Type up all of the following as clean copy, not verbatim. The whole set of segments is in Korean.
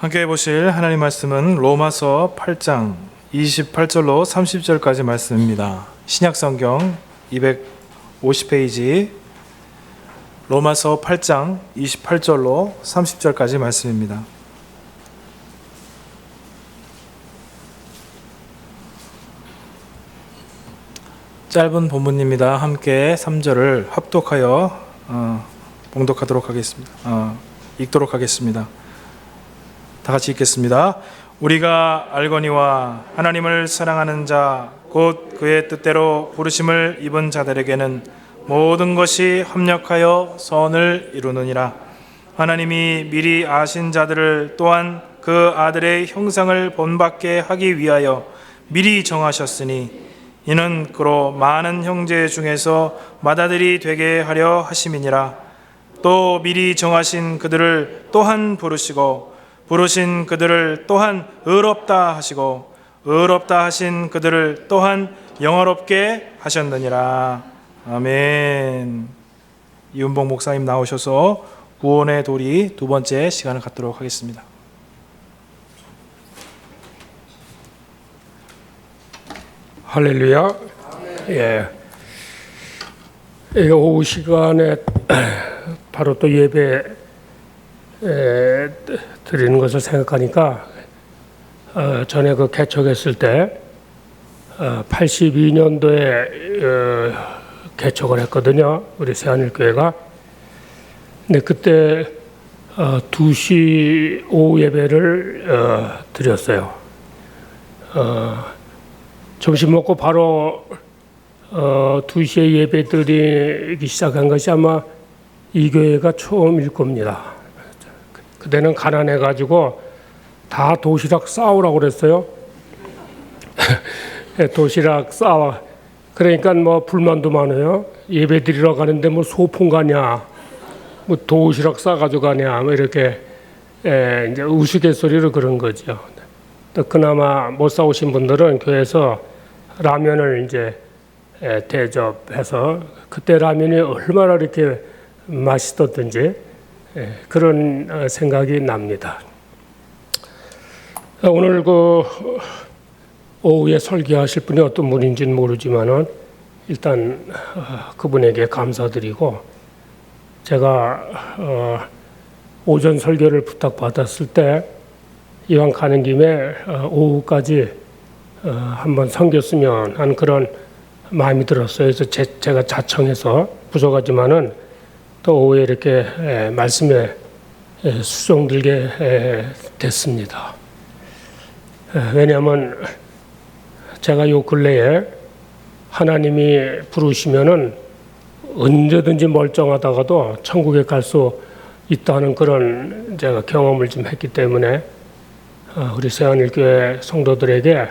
함께 보실 하나님 말씀은 로마서 8장 28절로 30절까지 말씀입니다. 신약성경 250페이지 로마서 8장 28절로 30절까지 말씀입니다. 짧은 본문입니다. 함께 3절을 합독하여 봉독하도록 하겠습니다. 읽도록 하겠습니다. 다 같이 읽겠습니다. 우리가 알거니와 하나님을 사랑하는 자 곧 그의 뜻대로 부르심을 입은 자들에게는 모든 것이 합력하여 선을 이루느니라. 하나님이 미리 아신 자들을 또한 그 아들의 형상을 본받게 하기 위하여 미리 정하셨으니 이는 그로 많은 형제 중에서 맏아들이 되게 하려 하심이니라. 또 미리 정하신 그들을 또한 부르시고 부르신 그들을 또한 의롭다 하시고 의롭다 하신 그들을 또한 영화롭게 하셨느니라. 아멘. 이은봉 목사님 나오셔서 구원의 도리 두 번째 시간을 갖도록 하겠습니다. 할렐루야. 예. 오후 시간에 바로 또 예배 드리는 것을 생각하니까 전에 그 개척했을 때 82년도에 개척을 했거든요. 우리 새하늘교회가. 근데 그때 2시 오후 예배를 드렸어요. 점심 먹고 바로 2시에 예배 드리기 시작한 것이 아마 이 교회가 처음일 겁니다. 그때는 가난해가지고 다 도시락 싸오라고 그랬어요. 도시락 싸와. 그러니까 뭐 불만도 많아요. 예배 드리러 가는데 뭐 소풍 가냐, 뭐 도시락 싸가지고 가냐, 뭐 이렇게 이제 우스갯소리로 그런 거죠. 또 그나마 못 사오신 분들은 교회에서 라면을 이제 대접해서 그때 라면이 얼마나 이렇게 맛있었던지 그런 생각이 납니다. 오늘 그 오후에 설교하실 분이 어떤 분인지는 모르지만은 일단 그분에게 감사드리고 제가 오전 설교를 부탁받았을 때 이왕 가는 김에 오후까지 한번 섬겼으면 하는 그런 마음이 들었어요. 그래서 제가 자청해서 부족하지만은 또 오후에 이렇게 말씀에 수종들게 됐습니다. 왜냐하면 제가 요 근래에 하나님이 부르시면은 언제든지 멀쩡하다가도 천국에 갈 수 있다는 그런 제가 경험을 좀 했기 때문에 우리 새하늘교회 성도들에게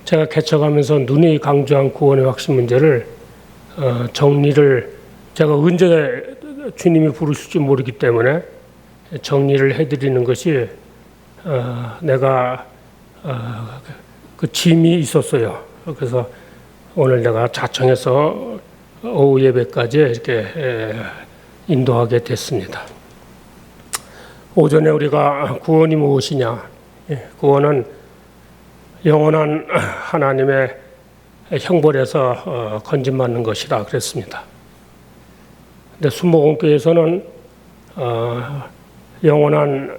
제가 개척하면서 눈이 강조한 구원의 확신 문제를 정리를 제가 언제 주님이 부르실지 모르기 때문에 정리를 해드리는 것이 내가 그 짐이 있었어요. 그래서 오늘 내가 자청해서 오후 예배까지 이렇게 인도하게 됐습니다. 오전에 우리가 구원이 무엇이냐? 구원은 영원한 하나님의 형벌에서 건진받는 것이라 그랬습니다. 근데 순복음교회에서는 영원한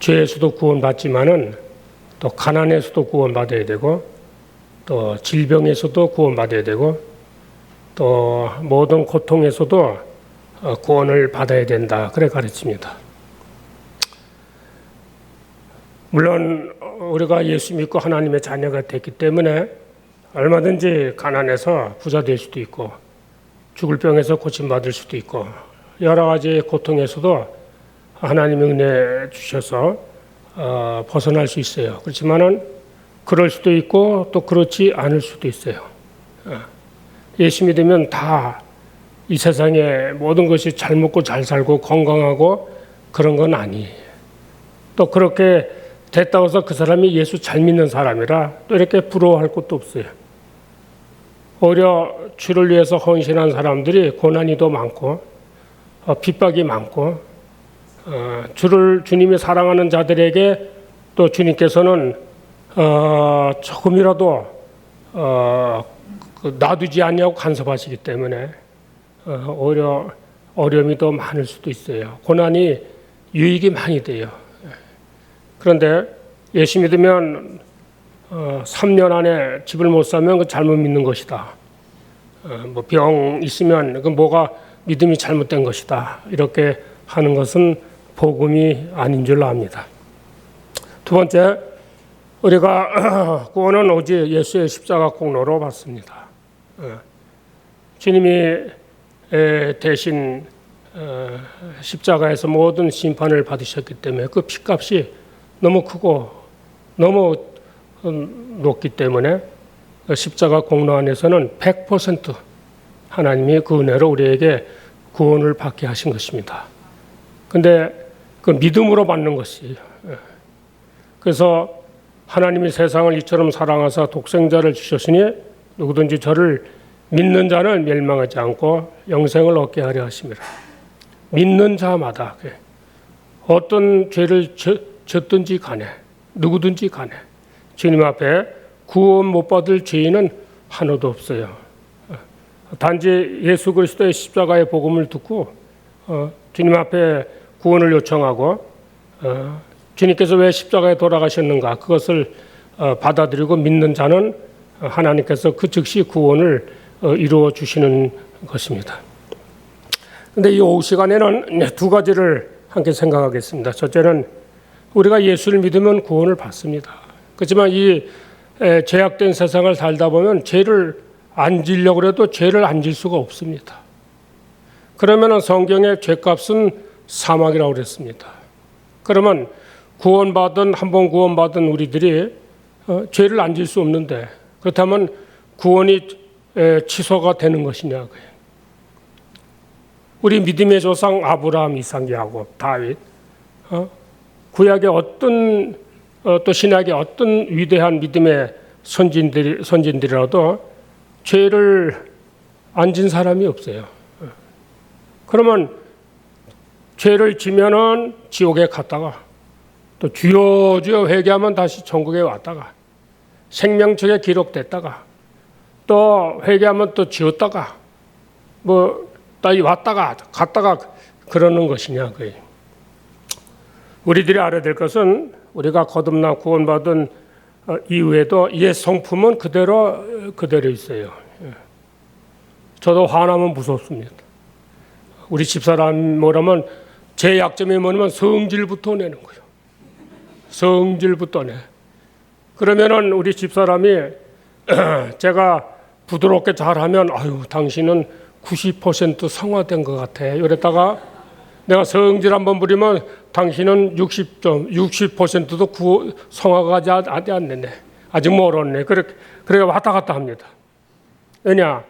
죄에서도 구원받지만은 또 가난에서도 구원받아야 되고 또 질병에서도 구원받아야 되고 또 모든 고통에서도 구원을 받아야 된다. 그래 가르칩니다. 물론 우리가 예수 믿고 하나님의 자녀가 됐기 때문에 얼마든지 가난해서 부자 될 수도 있고 죽을 병에서 고침받을 수도 있고 여러 가지 고통에서도 하나님의 은혜 주셔서 벗어날 수 있어요. 그렇지만은 그럴 수도 있고 또 그렇지 않을 수도 있어요. 예수 믿으면 다 이 세상에 모든 것이 잘 먹고 잘 살고 건강하고 그런 건 아니에요. 또 그렇게 됐다고 해서 그 사람이 예수 잘 믿는 사람이라 또 이렇게 부러워할 것도 없어요. 오히려 주를 위해서 헌신한 사람들이 고난이 더 많고 핍박이 많고 주님이 사랑하는 자들에게 또 주님께서는 조금이라도 놔두지 않냐고 간섭하시기 때문에 오히려 어려움이 더 많을 수도 있어요. 고난이 유익이 많이 돼요. 그런데 예수 믿으면 3년 안에 집을 못 사면 그 잘못 믿는 것이다. 뭐 병 있으면 그 뭐가 믿음이 잘못된 것이다. 이렇게 하는 것은 복음이 아닌 줄로 압니다. 두 번째, 우리가 구원은 오직 예수의 십자가 공로로 받습니다. 주님이 대신 십자가에서 모든 심판을 받으셨기 때문에 그 피값이 너무 크고 너무 높기 때문에 십자가 공로 안에서는 100% 하나님이 그 은혜로 우리에게 구원을 받게 하신 것입니다. 근데 그 믿음으로 받는 것이에요. 그래서 하나님이 세상을 이처럼 사랑하사 독생자를 주셨으니 누구든지 저를 믿는 자는 멸망하지 않고 영생을 얻게 하려 하심이라. 믿는 자마다 어떤 죄를 졌든지 간에 누구든지 간에 주님 앞에 구원 못 받을 죄인은 하나도 없어요. 단지 예수 그리스도의 십자가의 복음을 듣고 주님 앞에 구원을 요청하고 주님께서 왜 십자가에 돌아가셨는가 그것을 받아들이고 믿는 자는 하나님께서 그 즉시 구원을 이루어 주시는 것입니다. 그런데 이 오후 시간에는 두 가지를 함께 생각하겠습니다. 첫째는 우리가 예수를 믿으면 구원을 받습니다. 그렇지만 이 죄악된 세상을 살다 보면 죄를 안 지려고 해도 죄를 안 질 수가 없습니다. 그러면 성경의 죄값은 사망이라고 그랬습니다. 그러면 한번 구원받은 우리들이 죄를 안 질 수 없는데 그렇다면 구원이 취소가 되는 것이냐. 우리 믿음의 조상 아브라함, 이삭, 야곱, 다윗, 구약의 어떤 또 신약의 어떤 위대한 믿음의 선진들이라도 죄를 안 진 사람이 없어요. 그러면 죄를 지면은 지옥에 갔다가 또 주여 주여 회개하면 다시 천국에 왔다가 생명책에 기록됐다가 또 회개하면 또 지었다가 뭐 다시 왔다가 갔다가 그러는 것이냐. 우리들이 알아야 될 것은 우리가 거듭나 구원받은 이후에도 옛 성품은 그대로 있어요. 저도 화나면 무섭습니다. 우리 집사람 뭐라면 제 약점이 뭐냐면 성질부터 내는 거예요. 성질부터 내. 그러면은 우리 집사람이 제가 부드럽게 잘하면 아유 당신은 90% 성화된 것 같아. 이랬다가 내가 성질 한번 부리면 당신은 60%도 성화가 아직 안 됐네. 아직 멀었네. 그래 왔다 갔다 합니다. 왜냐?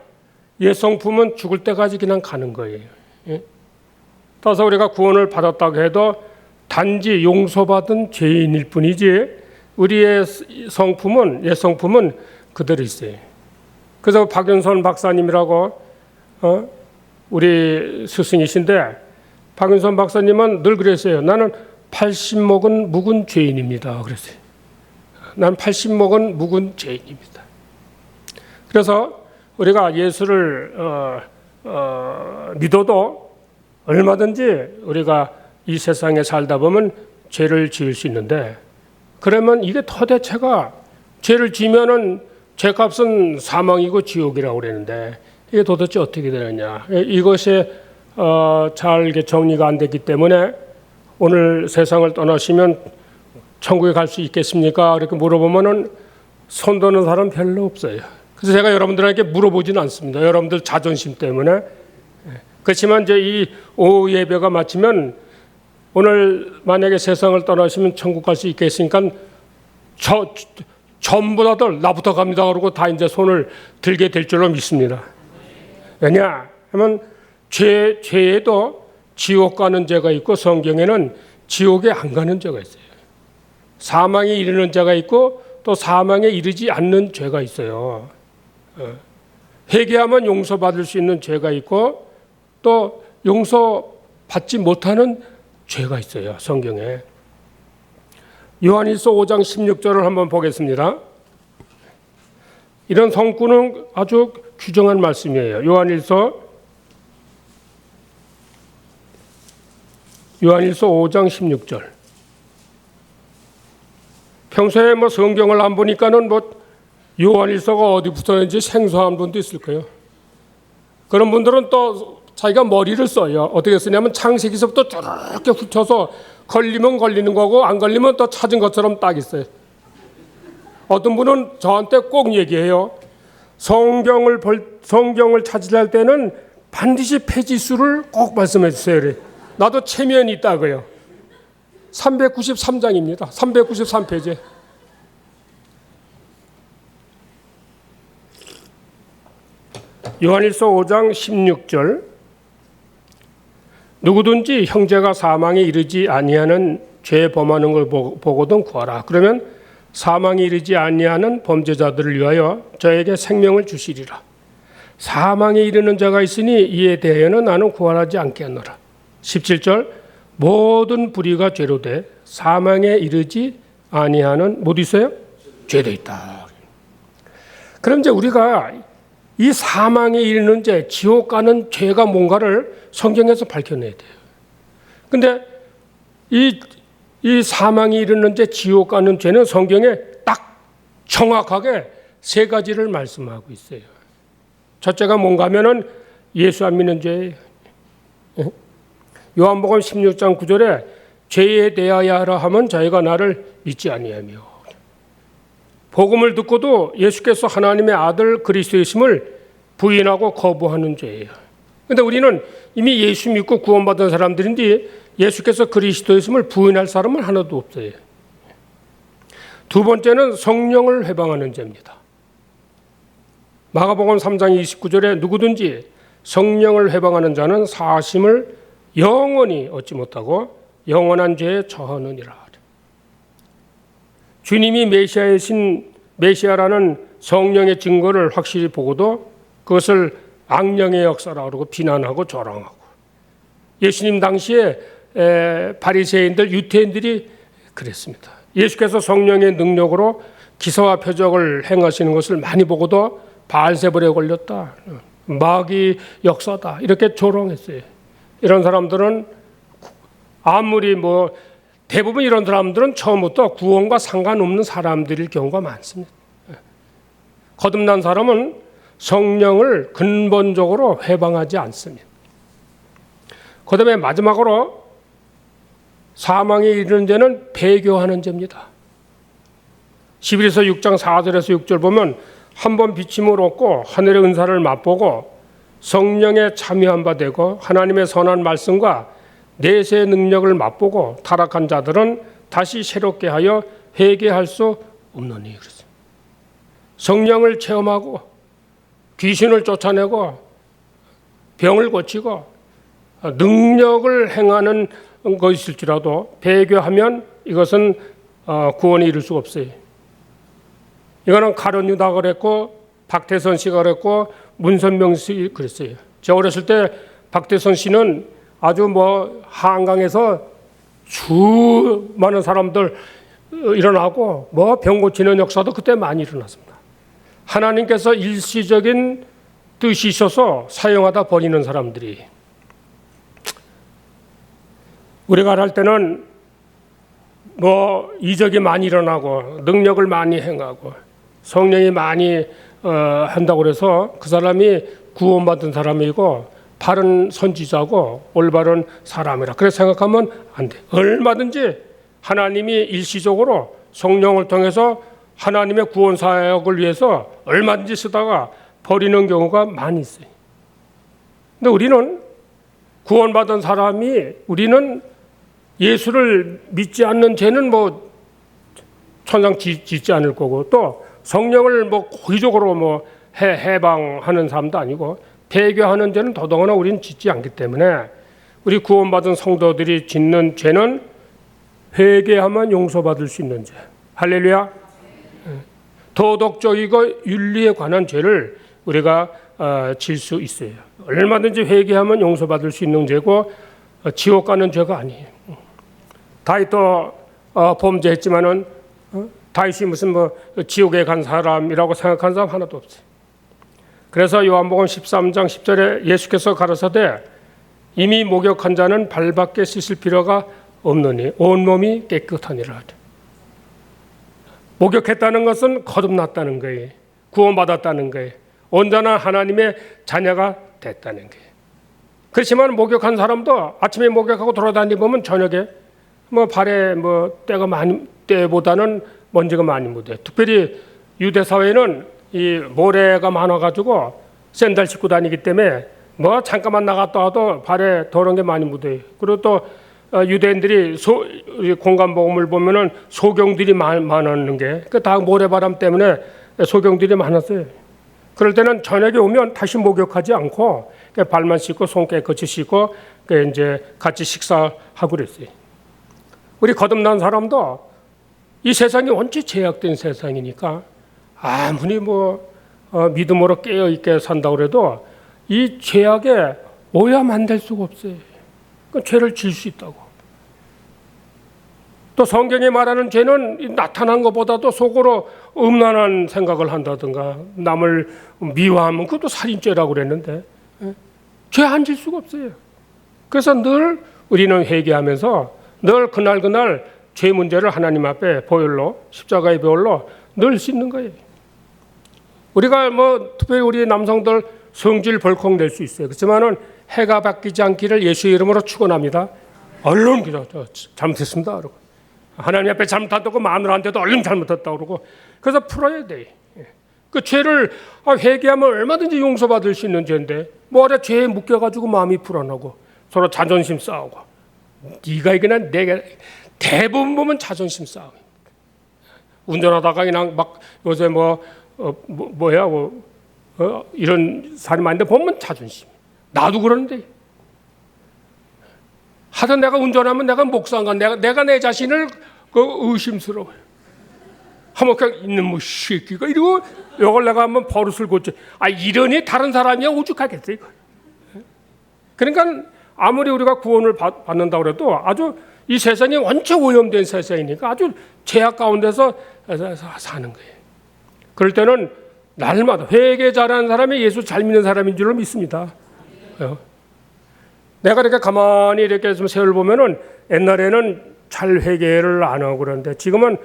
옛 성품은 죽을 때까지 그냥 가는 거예요. 따라서 우리가 구원을 받았다고 해도 단지 용서받은 죄인일 뿐이지 우리의 성품은 옛 성품은 그대로 있어요. 그래서 박윤선 박사님이라고 우리 스승이신데 박윤선 박사님은 늘 그랬어요. 나는 80 먹은 묵은 죄인입니다. 그랬어요. 난 80 먹은 묵은 죄인입니다. 그래서 우리가 예수를 믿어도 얼마든지 우리가 이 세상에 살다 보면 죄를 지을 수 있는데 그러면 이게 도대체가 죄를 지면은 죄값은 사망이고 지옥이라고 그러는데 이게 도대체 어떻게 되느냐. 이것이 잘 정리가 안 됐기 때문에 오늘 세상을 떠나시면 천국에 갈 수 있겠습니까? 이렇게 물어보면은 손 드는 사람 별로 없어요. 그래서 제가 여러분들에게 물어보지는 않습니다. 여러분들 자존심 때문에. 그렇지만 이제 이 오후 예배가 마치면 오늘 만약에 세상을 떠나시면 천국 갈 수 있겠으니까 전부 다들 나부터 갑니다. 그러고 다 이제 손을 들게 될 줄로 믿습니다. 왜냐하면 죄에도 지옥 가는 죄가 있고 성경에는 지옥에 안 가는 죄가 있어요. 사망에 이르는 죄가 있고 또 사망에 이르지 않는 죄가 있어요. 회개하면 용서받을 수 있는 죄가 있고 또 용서받지 못하는 죄가 있어요. 성경에. 요한일서 5장 16절을 한번 보겠습니다. 이런 성구는 아주 규정한 말씀이에요. 요한일서 5장 16절. 평소에 뭐 성경을 안 보니까는 뭐 요한일서가 어디 붙었는지 생소한 분도 있을 거예요. 그런 분들은 또 자기가 머리를 써요. 어떻게 쓰냐면 창세기서부터 저렇게 훑혀서 걸리면 걸리는 거고 안 걸리면 또 찾은 것처럼 딱 있어요. 어떤 분은 저한테 꼭 얘기해요. 성경을 찾으려 때는 반드시 페이지수를 꼭 말씀해 주세요. 그래. 나도 체면이 있다고요. 393장입니다. 393페이지. 요한일서 5장 16절. 누구든지 형제가 사망에 이르지 아니하는 죄 범하는 걸 보거든 구하라. 그러면 사망에 이르지 아니하는 범죄자들을 위하여 저에게 생명을 주시리라. 사망에 이르는 자가 있으니 이에 대하여는 나는 구원하지 않겠노라. 17절. 모든 불의가 죄로 돼 사망에 이르지 아니하는 못 있어요? 죄도 있다. 그럼 이제 우리가 이 사망에 이르는 죄, 지옥 가는 죄가 뭔가를 성경에서 밝혀내야 돼요. 근데 이 사망에 이르는 죄, 지옥 가는 죄는 성경에 딱 정확하게 세 가지를 말씀하고 있어요. 첫째가 뭔가 하면은 예수 안 믿는 죄예요. 요한복음 16장 9절에 죄에 대하여 하라 하면 자기가 나를 믿지 아니하며, 복음을 듣고도 예수께서 하나님의 아들 그리스도이심을 부인하고 거부하는 죄예요. 그런데 우리는 이미 예수 믿고 구원받은 사람들인데 예수께서 그리스도이심을 부인할 사람은 하나도 없어요. 두 번째는 성령을 회방하는 죄입니다. 마가복음 3장 29절에 누구든지 성령을 회방하는 자는 사심을 영원히 얻지 못하고 영원한 죄에 처하느니라. 주님이 메시아라는 성령의 증거를 확실히 보고도 그것을 악령의 역사라고 그러고 비난하고 조롱하고, 예수님 당시에 바리새인들, 유태인들이 그랬습니다. 예수께서 성령의 능력으로 기사와 표적을 행하시는 것을 많이 보고도 바알세불에 걸렸다, 마귀 역사다 이렇게 조롱했어요. 이런 사람들은 아무리 대부분 이런 사람들은 처음부터 구원과 상관없는 사람들일 경우가 많습니다. 거듭난 사람은 성령을 근본적으로 회방하지 않습니다. 그 다음에 마지막으로 사망에 이르는 죄는 배교하는 죄입니다. 히브리서 6장 4절에서 6절 보면 한 번 비침을 얻고 하늘의 은사를 맛보고 성령에 참여한 바 되고 하나님의 선한 말씀과 내세의 능력을 맛보고 타락한 자들은 다시 새롭게 하여 회개할 수 없느니. 그렇습니다. 성령을 체험하고 귀신을 쫓아내고 병을 고치고 능력을 행하는 것일지라도 배교하면 이것은 구원에 이를 수가 없어요. 이거는 가룟 유다가 그랬고 박태선 씨가 그랬고 문선명 씨 그랬어요. 제가 어렸을 때 박태선 씨는 아주 한강에서 많은 사람들 일어나고 병 고치는 역사도 그때 많이 일어났습니다. 하나님께서 일시적인 뜻이 있어서 사용하다 버리는 사람들이, 우리가 할 때는 이적이 많이 일어나고 능력을 많이 행하고 성령이 많이 한다고 그래서 그 사람이 구원받은 사람이고 바른 선지자고 올바른 사람이라 그렇게 생각하면 안 돼. 얼마든지 하나님이 일시적으로 성령을 통해서 하나님의 구원 사역을 위해서 얼마든지 쓰다가 버리는 경우가 많이 있어요. 근데 우리는 구원받은 사람이, 우리는 예수를 믿지 않는 죄는 천상 짓지 않을 거고, 또 성령을 고의적으로 해방하는 사람도 아니고 배교하는 죄는 더더구나 우리는 짓지 않기 때문에 우리 구원받은 성도들이 짓는 죄는 회개하면 용서받을 수 있는 죄. 할렐루야. 도덕적이고 윤리에 관한 죄를 우리가 질 수 있어요. 얼마든지 회개하면 용서받을 수 있는 죄고 지옥 가는 죄가 아니에요. 다윗도 범죄했지만은 다윗이 무슨 뭐 지옥에 간 사람이라고 생각하는 사람 하나도 없어요. 그래서 요한복음 13장 10절에 예수께서 가라사대 이미 목욕한 자는 발밖에 씻을 필요가 없느니 온몸이 깨끗하니라 하죠. 목욕했다는 것은 거듭났다는 거예요. 구원받았다는 거예요. 온전한 하나님의 자녀가 됐다는 거예요. 그렇지만 목욕한 사람도 아침에 목욕하고 돌아다니면 저녁에 뭐 발에 뭐 때보다는 먼지가 많이 묻어요. 특별히 유대 사회는 이 모래가 많아가지고 샌들 신고 다니기 때문에 뭐 잠깐만 나갔다 와도 발에 더러운 게 많이 묻어요. 그리고 또 유대인들이 공간복음을 보면은 소경들이 많았는 게 다 모래바람 때문에 소경들이 많았어요. 그럴 때는 저녁에 오면 다시 목욕하지 않고 발만 씻고 손 깨끗이 씻고 이제 같이 식사하고 그랬어요. 우리 거듭난 사람도 이 세상이 원체 제약된 세상이니까 아무리 뭐 믿음으로 깨어 있게 산다고 그래도 이 죄악에 오해하면 안 될 수가 없어요. 그 죄를 질 수 있다고. 또 성경이 말하는 죄는 나타난 것보다도 속으로 음란한 생각을 한다든가 남을 미워하면 그것도 살인죄라고 그랬는데 죄 안 질 수가 없어요. 그래서 늘 우리는 회개하면서 늘 그날 죄 문제를 하나님 앞에 보혈로 십자가의 보혈로 늘 씻는 거예요. 우리가 뭐 특별히 우리 남성들 성질 벌컥 낼 수 있어요. 그렇지만은 해가 바뀌지 않기를 예수의 이름으로 축원합니다. 얼른 잘못했습니다. 그러고 하나님 앞에 잘못한다고 마누라한테도 얼른 잘못했다 그러고 그래서 풀어야 돼. 그 죄를 회개하면 얼마든지 용서받을 수 있는 죄인데 뭐래 죄에 묶여가지고 마음이 불안하고 서로 자존심 싸우고 네가 이거나 내가 대부분 보면 자존심 싸움. 운전하다가 그냥 막 요새 이런 사람이 많은데 보면 자존심. 나도 그러는데 하여튼 내가 운전하면 내가 목사인가 내가 내 자신을 의심스러워요. 한번 그냥 있는 뭐 새끼가 이러고 이걸 내가 한번 버릇을 고쳐. 이러니 다른 사람이야 오죽하겠어 이거. 그러니까 아무리 우리가 구원을 받는다고 해도 아주 이 세상이 원체 오염된 세상이니까 아주 죄악 가운데서 사는 거예요. 그럴 때는 날마다 회개 잘하는 사람이 예수 잘 믿는 사람인 줄로 믿습니다. 내가 이렇게 가만히 이렇게 좀 세월 보면은 옛날에는 잘 회개를 안 하고 그러는데 지금은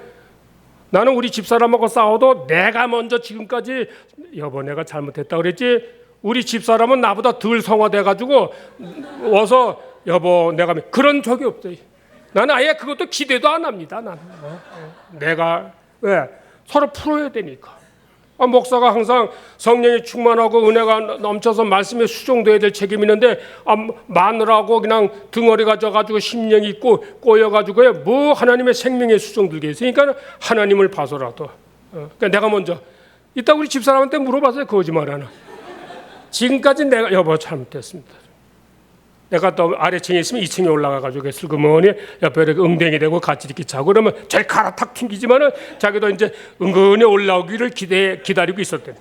나는 우리 집사람하고 싸워도 내가 먼저 지금까지 여보 내가 잘못했다 그랬지 우리 집사람은 나보다 덜 성화돼가지고 와서 여보 내가 그런 적이 없어요. 나는 아예 그것도 기대도 안 합니다. 나는 내가 왜 서로 풀어야 되니까. 목사가 항상 성령이 충만하고 은혜가 넘쳐서 말씀에 수종돼야 될 책임이 있는데 마누라하고 그냥 덩어리가 져가지고 심령이 있고 꼬여가지고 뭐 하나님의 생명에 수종들게 있으니까 하나님을 봐서라도 그러니까 내가 먼저 이따 우리 집사람한테 물어봤어요. 거짓말 하나. 지금까지 내가 여보 잘못했습니다. 내가 또 아래층에 있으면 2층에 올라가가지고 슬그머니 옆에 이렇게 엉덩이 대고 같이 이렇게 자고 그러면 저리 가라 탁 튕기지만은 자기도 이제 은근히 올라오기를 기다리고 있었대.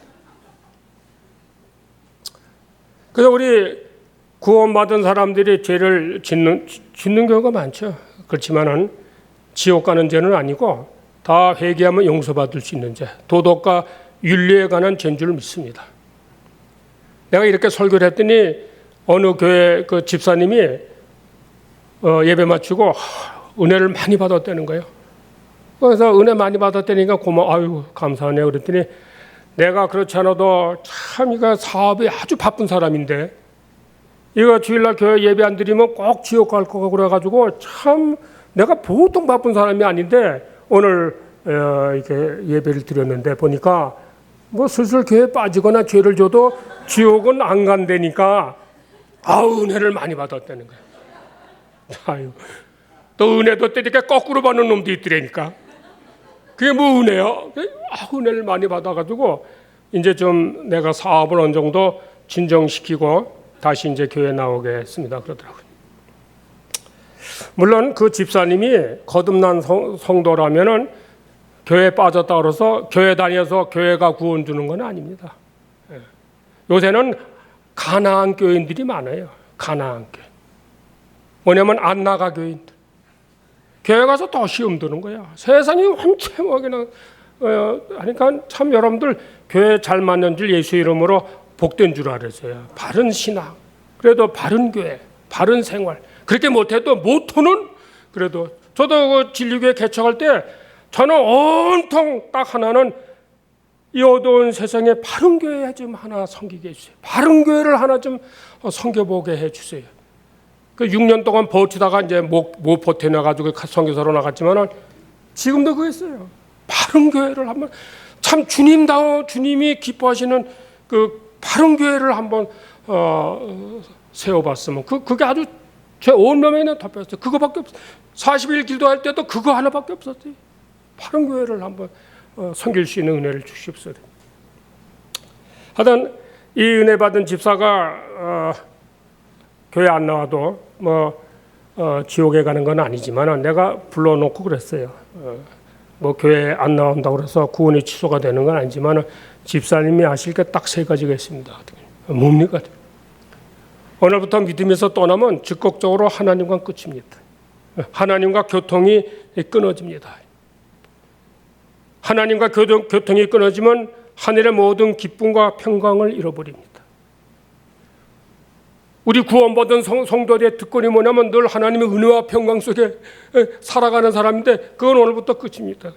그래서 우리 구원받은 사람들이 죄를 짓는 경우가 많죠. 그렇지만은 지옥 가는 죄는 아니고 다 회개하면 용서받을 수 있는 죄, 도덕과 윤리에 관한 죄인 줄 믿습니다. 내가 이렇게 설교를 했더니 어느 교회 그 집사님이 예배 마치고 은혜를 많이 받았다는 거예요. 그래서 은혜 많이 받았다니까 아유 감사하네요. 그랬더니 내가 그렇지 않아도 참 이거 사업이 아주 바쁜 사람인데 이거 주일날 교회 예배 안 드리면 꼭 지옥 갈 거고 그래가지고 참 내가 보통 바쁜 사람이 아닌데 오늘 이렇게 예배를 드렸는데 보니까 뭐 슬슬 교회 빠지거나 죄를 져도 지옥은 안 간다니까 은혜를 많이 받았다는 거예요. 아유, 또 은혜도 때니까 거꾸로 받는 놈도 있더라니까. 그게 뭐 은혜야? 은혜를 많이 받아가지고 이제 좀 내가 사업을 어느 정도 진정시키고 다시 이제 교회 나오게 했습니다. 그러더라고요. 물론 그 집사님이 거듭난 성도라면은 교회에 빠졌다 그래서 교회 다녀서 교회가 구원 주는 건 아닙니다. 요새는 가나안 교인들이 많아요. 가나안 교인. 뭐냐면 안나가 교인들. 교회 가서 더 시험 드는 거야. 세상이 완쾌하게 하니까 참 여러분들 교회 잘 맞는 줄 예수 이름으로 복된 줄 알았어요. 바른 신앙, 그래도 바른 교회, 바른 생활. 그렇게 못해도 모토는 그래도 저도 그 진리교회 개척할 때 저는 온통 딱 하나는 이 어두운 세상에 바른 교회 좀 하나 섬기게 해주세요. 바른 교회를 하나 좀 섬겨보게 해주세요. 그 6년 동안 버티다가 이제 못 버텨나가지고 선교사로 나갔지만은 지금도 그랬어요. 바른 교회를 한번 참 주님이 기뻐하시는 그 바른 교회를 한번 세워봤으면 그게 아주 제 온몸에는 덮였어요. 그거밖에 없어요. 40일 기도할 때도 그거 하나밖에 없었어요. 바른 교회를 한번 섬길 수 있는 은혜를 주십시오. 하여튼 이 은혜 받은 집사가 교회 안 나와도 지옥에 가는 건 아니지만 내가 불러놓고 그랬어요. 교회 안 나온다고 그래서 구원이 취소가 되는 건 아니지만 집사님이 아실 게 딱 세 가지가 있습니다. 뭡니까? 오늘부터 믿음에서 떠나면 즉각적으로 하나님과 끝입니다. 하나님과 교통이 끊어집니다. 하나님과 교통이 끊어지면 하늘의 모든 기쁨과 평강을 잃어버립니다. 우리 구원받은 성도들의 특권이 뭐냐면 늘 하나님의 은혜와 평강 속에 살아가는 사람인데 그건 오늘부터 끝입니다.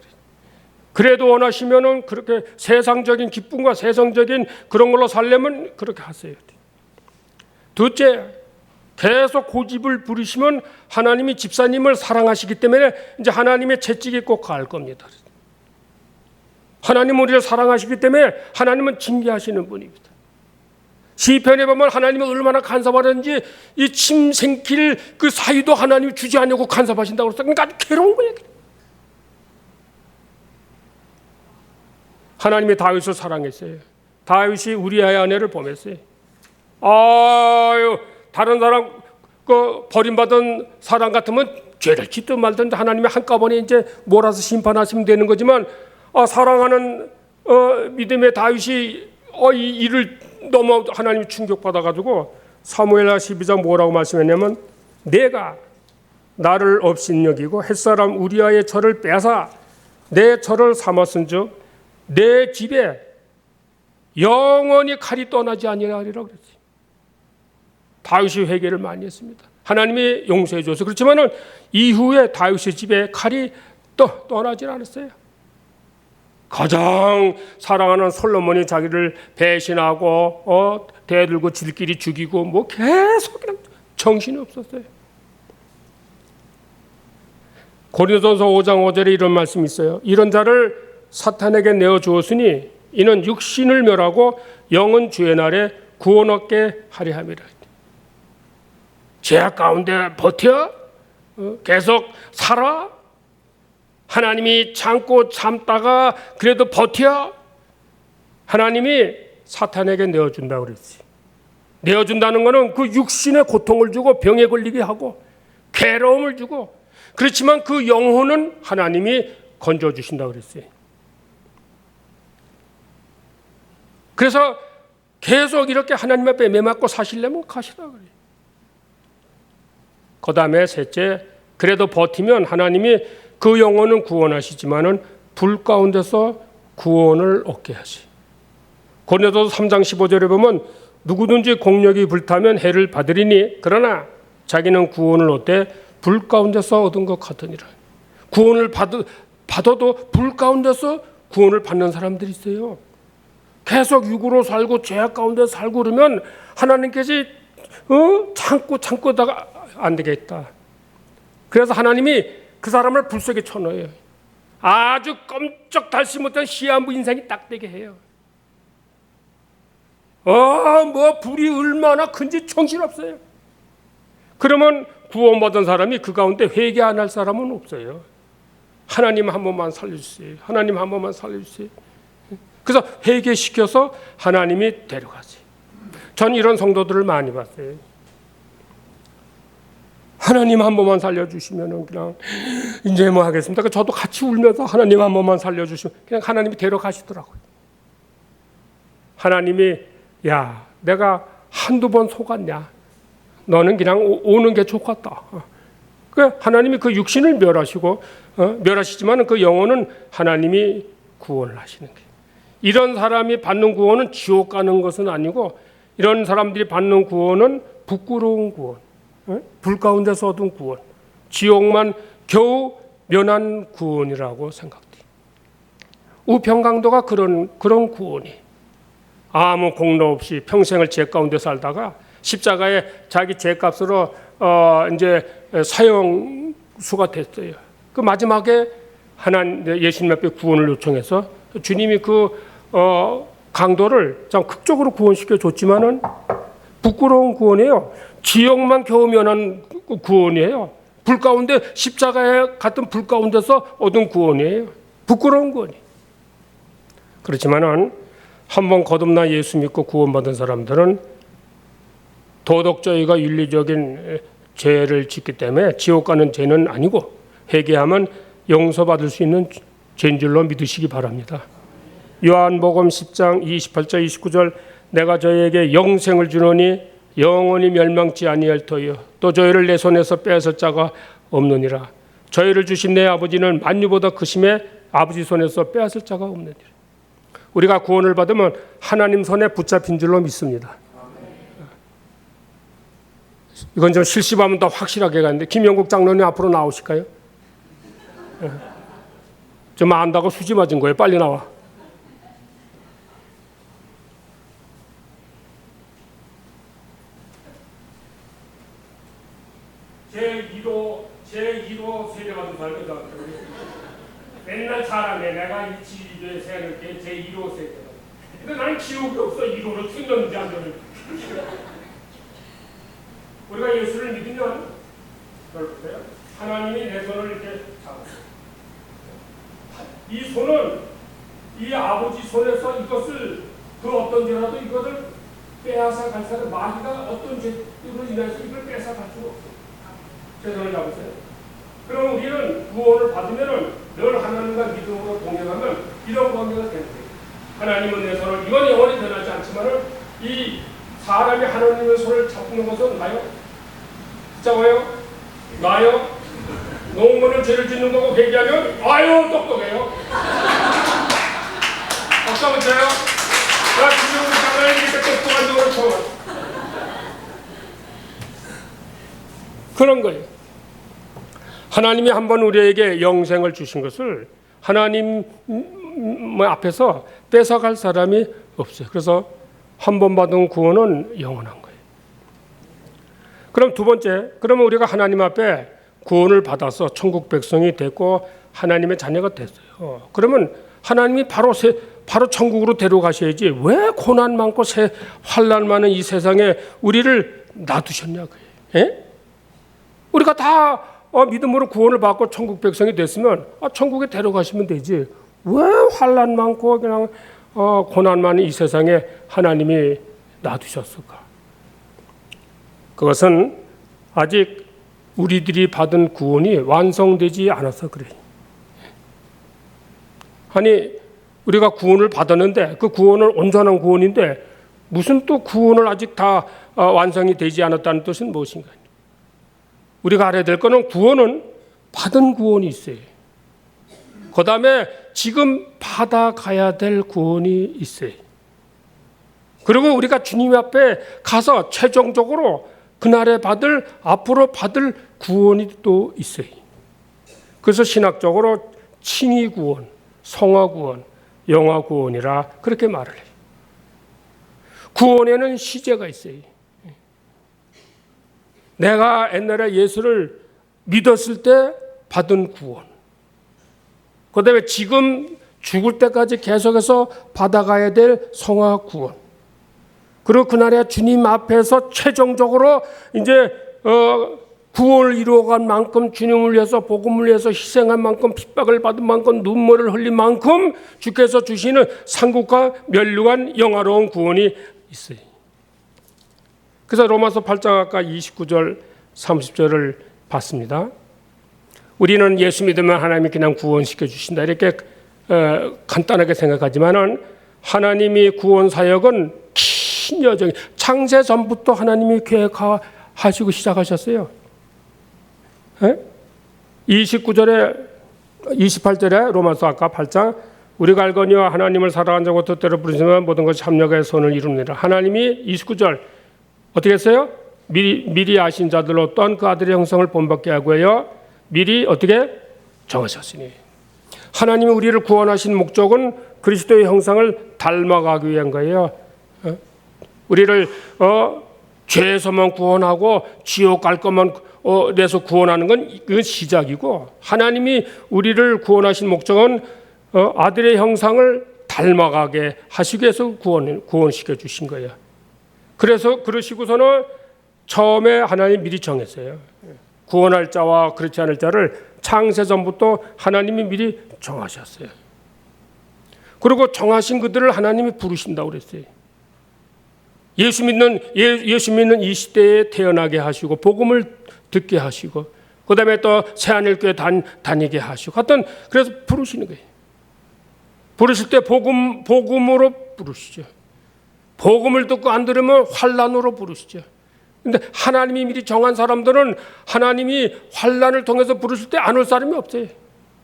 그래도 원하시면은 그렇게 세상적인 기쁨과 세상적인 그런 걸로 살려면 그렇게 하세요. 둘째, 계속 고집을 부리시면 하나님이 집사님을 사랑하시기 때문에 이제 하나님의 채찍이 꼭 가할 겁니다. 하나님 우리를 사랑하시기 때문에 하나님은 징계하시는 분입니다. 시편에 보면 하나님이 얼마나 간섭하는지 이 침 생길 그 사유도 하나님이 주지 않냐고 간섭하신다고 그랬어요. 그러니까 아주 괴로운 거예요. 하나님이 다윗을 사랑했어요. 다윗이 우리아의 아내를 범했어요. 아유, 다른 사람 그 버림받은 사람 같으면 죄를 짓든 말든 하나님이 한꺼번에 이제 몰아서 심판하시면 되는 거지만 사랑하는 믿음의 다윗이 이 일을 너무 하나님이 충격받아가지고 사무엘하 12장 뭐라고 말씀했냐면 내가 나를 업신여기고 햇사람 우리아의 절을 빼앗아 내 절을 삼았은즉 내 집에 영원히 칼이 떠나지 아니하리라 그랬어요. 다윗이 회개를 많이 했습니다. 하나님이 용서해 줘서 그렇지만은 이후에 다윗의 집에 칼이 떠나질 않았어요. 가장 사랑하는 솔로몬이 자기를 배신하고 대들고 질끼리 죽이고 계속 그냥 정신이 없었어요. 고린도전서 5장 5절에 이런 말씀이 있어요. 이런 자를 사탄에게 내어주었으니 이는 육신을 멸하고 영은 주의 날에 구원 얻게 하려 함이라. 죄악 가운데 버텨? 계속 살아? 하나님이 참고 참다가 그래도 버텨? 하나님이 사탄에게 내어준다고 그랬지. 내어준다는 것은 그 육신의 고통을 주고 병에 걸리게 하고 괴로움을 주고 그렇지만 그 영혼은 하나님이 건져주신다고 그랬어요. 그래서 계속 이렇게 하나님 앞에 매맞고 사시려면 가시라 그래요. 그 다음에 셋째, 그래도 버티면 하나님이 그 영혼은 구원하시지만은 불 가운데서 구원을 얻게 하시. 고린도서 3장 15절에 보면 누구든지 공력이 불타면 해를 받으리니 그러나 자기는 구원을 얻되 불 가운데서 얻은 것 같으니라. 구원을 받아도 불 가운데서 구원을 받는 사람들이 있어요. 계속 육으로 살고 죄악 가운데 살고 그러면 하나님께서 참고다가 안 되겠다. 그래서 하나님이 그 사람을 불 속에 쳐넣어요. 아주 꼼짝 달지 못한 시한부 인생이 딱 되게 해요. 불이 얼마나 큰지 정신없어요. 그러면 구원받은 사람이 그 가운데 회개 안 할 사람은 없어요. 하나님 한 번만 살려주세요. 하나님 한 번만 살려주세요. 그래서 회개시켜서 하나님이 데려가세요. 전 이런 성도들을 많이 봤어요. 하나님 한 번만 살려주시면 그냥 이제 뭐 하겠습니까? 저도 같이 울면서 하나님 한 번만 살려주시면 그냥 하나님이 데려가시더라고요. 하나님이 야 내가 한두 번 속았냐? 너는 그냥 오는 게 좋겠다. 하나님이 그 육신을 멸하시고 멸하시지만 그 영혼은 하나님이 구원을 하시는 거예요. 이런 사람이 받는 구원은 지옥 가는 것은 아니고 이런 사람들이 받는 구원은 부끄러운 구원, 불 가운데서 얻은 구원, 지옥만 겨우 면한 구원이라고 생각돼요. 우평강도가 그런 구원이 아무 공로 없이 평생을 죄 가운데 살다가 십자가에 자기 죄값으로 이제 사형수가 됐어요. 그 마지막에 예수님 앞에 구원을 요청해서 주님이 그 강도를 참 극적으로 구원시켜 줬지만은 부끄러운 구원이에요. 지옥만 겨우 면한 구원이에요. 불 가운데 십자가에 같은 불 가운데서 얻은 구원이에요. 부끄러운 구원이. 그렇지만은 한번 거듭나 예수 믿고 구원받은 사람들은 도덕적이고 윤리적인 죄를 짓기 때문에 지옥 가는 죄는 아니고 회개하면 용서받을 수 있는 죄인 줄로 믿으시기 바랍니다. 요한복음 10장 28절 29절 내가 저희에게 영생을 주노니 영원히 멸망치 아니할 터이요 또 저희를 내 손에서 빼앗을 자가 없느니라. 저희를 주신 내 아버지는 만유보다 크심에 아버지 손에서 빼앗을 자가 없느니라. 우리가 구원을 받으면 하나님 손에 붙잡힌 줄로 믿습니다. 이건 좀 실습하면 더 확실하게 가는데 김영국 장로님 앞으로 나오실까요? 좀 안다고 수지 맞은 거예요. 빨리 나와. 제1호 세대받은 사람이다. 맨날 잘하네. 내가 일치에 세는게 제1호 세대다. 근데 나는 기억이 없어. 1호로 튕겼는지 안 되는지. 우리가 예수를 믿으면 그럴까요? 하나님이 내 손을 이렇게 잡았어요. 이 손은 이 아버지 손에서 이것을 그 어떤 죄라도 이것을 빼앗아 갈 사람 마귀가 어떤 죄로 인해서 이걸 뺏어 갈 수가 없어요. 제 손을 잡으세요. 그럼 우리는 구원을 받으면은 늘 하나님과 믿음으로 동행하면 이런 관계가 되는 거예요. 하나님은 내 손을 이건 영원히 변하지 않지만은 이 사람이 하나님의 손을 잡는 것은 나요? 잡아요? 나요? 농부는 죄를 짓는 거고 회개하면 아유 똑똑해요. 박수 한번 쳐요. 나 지금 장난이 이렇게 똑똑한 적으로 처음 왔어. 그런 거예요. 하나님이 한번 우리에게 영생을 주신 것을 하나님 앞에서 뺏어갈 사람이 없어요. 그래서 한 번 받은 구원은 영원한 거예요. 그럼 두 번째, 그러면 우리가 하나님 앞에 구원을 받아서 천국 백성이 됐고 하나님의 자녀가 됐어요. 그러면 하나님이 바로 천국으로 데려가셔야지 왜 고난 많고 환난 많은 이 세상에 우리를 놔두셨냐고요. 예? 우리가 다 믿음으로 구원을 받고 천국 백성이 됐으면 천국에 데려가시면 되지. 왜 환난 많고 그냥 고난 많은 이 세상에 하나님이 놔두셨을까? 그것은 아직 우리들이 받은 구원이 완성되지 않아서 그래요. 아니 우리가 구원을 받았는데 그 구원은 온전한 구원인데 무슨 또 구원을 아직 다 완성이 되지 않았다는 뜻은 무엇인가? 우리가 알아야 될 것은 구원은 받은 구원이 있어요. 그 다음에 지금 받아가야 될 구원이 있어요. 그리고 우리가 주님 앞에 가서 최종적으로 그날에 앞으로 받을 구원이 또 있어요. 그래서 신학적으로 칭의 구원, 성화 구원, 영화 구원이라 그렇게 말을 해요. 구원에는 시제가 있어요. 내가 옛날에 예수를 믿었을 때 받은 구원. 그 다음에 지금 죽을 때까지 계속해서 받아가야 될 성화 구원. 그리고 그날에 주님 앞에서 최종적으로 이제 구원을 이루어간 만큼 주님을 위해서 복음을 위해서 희생한 만큼 핍박을 받은 만큼 눈물을 흘린 만큼 주께서 주시는 상급과 멸류관 영화로운 구원이 있어요. 그래서 로마서 8장 아까 29절 30절을 봤습니다. 우리는 예수 믿으면 하나님이 그냥 구원시켜 주신다 이렇게 간단하게 생각하지만은 하나님이 구원 사역은 긴 여정, 창세 전부터 하나님이 계획하시고 시작하셨어요. 29절에 28절에 로마서 아까 8장 우리가 알거니와 하나님을 사랑한 자고 뜻대로 부르시면 모든 것이 합력하여 선을 이룹니다. 하나님이 29절 어떻게 했어요? 미리 아신 자들로 또한 그 아들의 형상을 본받게 하고요. 미리 어떻게 정하셨으니. 하나님이 우리를 구원하신 목적은 그리스도의 형상을 닮아가기 위한 거예요. 우리를 죄에서만 구원하고 지옥 갈 것만 내서 구원하는 건 그건 시작이고, 하나님이 우리를 구원하신 목적은 아들의 형상을 닮아가게 하시기 위해서 구원시켜 주신 거예요. 그래서 그러시고서는 처음에 하나님 미리 정했어요. 구원할 자와 그렇지 않을 자를 창세전부터 하나님이 미리 정하셨어요. 그리고 정하신 그들을 하나님이 부르신다고 그랬어요. 예수 믿는 이 시대에 태어나게 하시고 복음을 듣게 하시고 그다음에 또 새하늘교회 다니게 하시고 하여튼 그래서 부르시는 거예요. 부르실 때 복음으로 부르시죠. 복음을 듣고 안 들으면 환난으로 부르시죠. 근데 하나님이 미리 정한 사람들은 하나님이 환난을 통해서 부르실 때 안 올 사람이 없어요.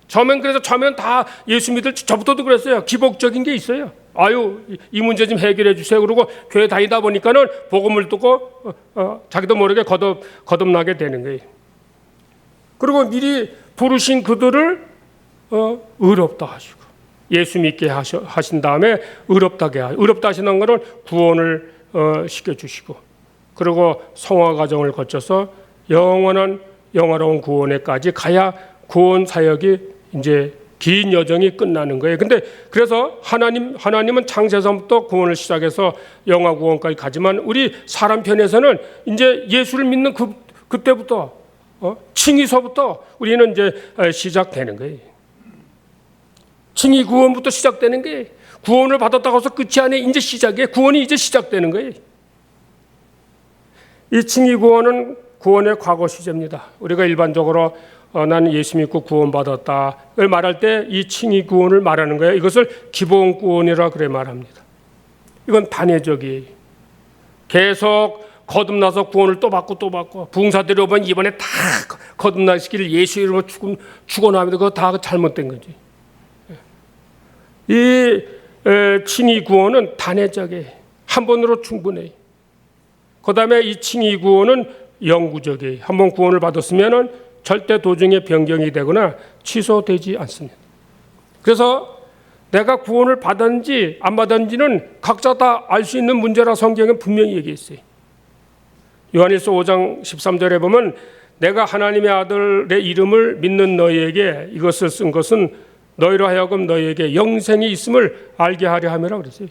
처음엔 다 예수 믿을 저부터도 그랬어요. 기복적인 게 있어요. 아유, 이 문제 좀 해결해 주세요. 그러고 교회 다니다 보니까는 복음을 듣고 자기도 모르게 거듭나게 되는 거예요. 그리고 미리 부르신 그들을 의롭다 하시고 예수 믿게 하신 다음에 의롭다 하시는 것은 구원을 시켜주시고 그리고 성화 과정을 거쳐서 영원로운 구원에까지 가야 구원 사역이 이제 긴 여정이 끝나는 거예요. 근데 그래서 하나님은 창세전부터 구원을 시작해서 영화 구원까지 가지만 우리 사람 편에서는 이제 예수를 믿는 그때부터 칭의서부터 우리는 이제 시작되는 거예요. 칭의 구원부터 시작되는 게 구원을 받았다고 해서 끝이 아니에요. 이제 시작이에요. 구원이 이제 시작되는 거예요. 이 칭의 구원은 구원의 과거 시제입니다. 우리가 일반적으로 나는 예수 믿고 구원받았다를 말할 때 이 칭의 구원을 말하는 거예요. 이것을 기본 구원이라 그래 말합니다. 이건 단회적이에요. 계속 거듭나서 구원을 또 받고 부흥사들이 오면 이번에 다 거듭나시기를 예수 이름으로 축원합니다. 그거 다 잘못된 거지. 이 칭의 구원은 단회적이에요. 한 번으로 충분해요. 그 다음에 이 칭의 구원은 영구적이에요. 한 번 구원을 받았으면 절대 도중에 변경이 되거나 취소되지 않습니다. 그래서 내가 구원을 받았는지 안 받았는지는 각자 다 알 수 있는 문제라 성경은 분명히 얘기했어요. 요한일서 5장 13절에 보면 내가 하나님의 아들의 이름을 믿는 너희에게 이것을 쓴 것은 너희로 하여금 너희에게 영생이 있음을 알게 하려 함이라 그랬어요.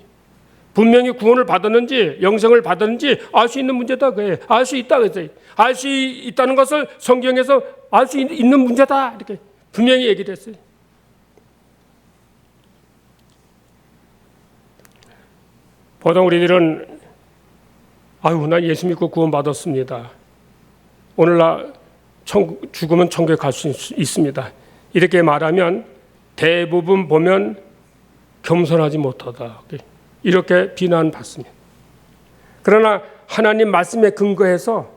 분명히 구원을 받았는지 영생을 받았는지 알 수 있는 문제다. 그게 알 수 있다 그랬어요. 알 수 있다는 것을 성경에서 알 수 있는 문제다 이렇게 분명히 얘기를 했어요. 보통 우리들은 나 예수 믿고 구원 받았습니다. 오늘 나 죽으면 천국에 갈 수 있습니다. 이렇게 말하면 대부분 보면 겸손하지 못하다. 이렇게 비난받습니다. 그러나 하나님 말씀에 근거해서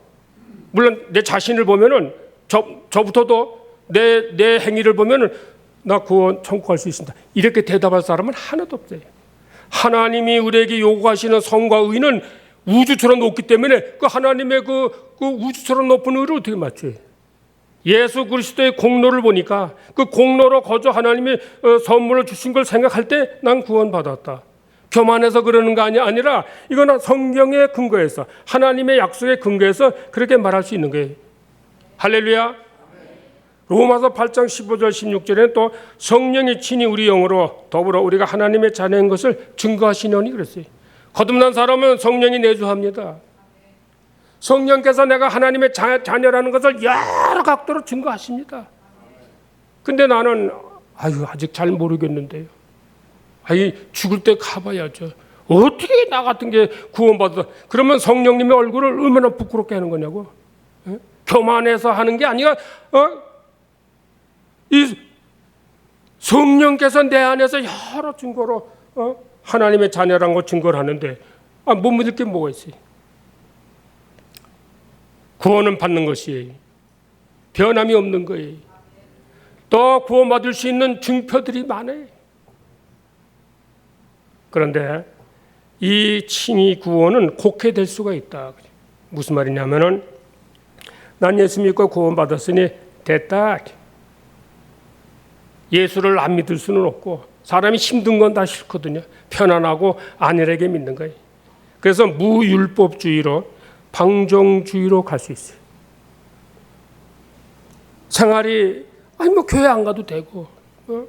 물론 내 자신을 보면은 저부터도 내 행위를 보면은 나 구원 천국 갈 수 있습니다. 이렇게 대답할 사람은 하나도 없어요. 하나님이 우리에게 요구하시는 선과 의는 우주처럼 높기 때문에 그 하나님의 그 우주처럼 높은 의를 어떻게 맞춰요? 예수 그리스도의 공로를 보니까 그 공로로 거저 하나님이 선물을 주신 걸 생각할 때 난 구원받았다. 교만해서 그러는 거 아니라 이건 성경의 근거에서 하나님의 약속의 근거에서 그렇게 말할 수 있는 거예요. 할렐루야. 로마서 8장 15절 16절에는 또 성령이 친히 우리 영으로 더불어 우리가 하나님의 자녀인 것을 증거하시려니 그랬어요. 거듭난 사람은 성령이 내주합니다. 성령께서 내가 하나님의 자녀라는 것을 여러 각도로 증거하십니다. 근데 나는 아직 잘 모르겠는데요. 죽을 때 가봐야죠. 어떻게 나 같은 게 구원받아? 그러면 성령님의 얼굴을 얼마나 부끄럽게 하는 거냐고. 교만해서 하는 게 아니라 이 성령께서 내 안에서 여러 증거로 하나님의 자녀라는 걸 증거를 하는데 못 믿을 게 뭐가 있어요? 구원은 받는 것이에요. 변함이 없는 거예요. 또 구원받을 수 있는 증표들이 많아요. 그런데 이 칭의 구원은 곡해될 수가 있다. 무슨 말이냐면은 난 예수 믿고 구원받았으니 됐다. 예수를 안 믿을 수는 없고 사람이 힘든 건 다 싫거든요. 편안하고 안일하게 믿는 거예요. 그래서 무율법주의로 방종주의로 갈 수 있어요. 생활이 뭐 교회 안 가도 되고 뭐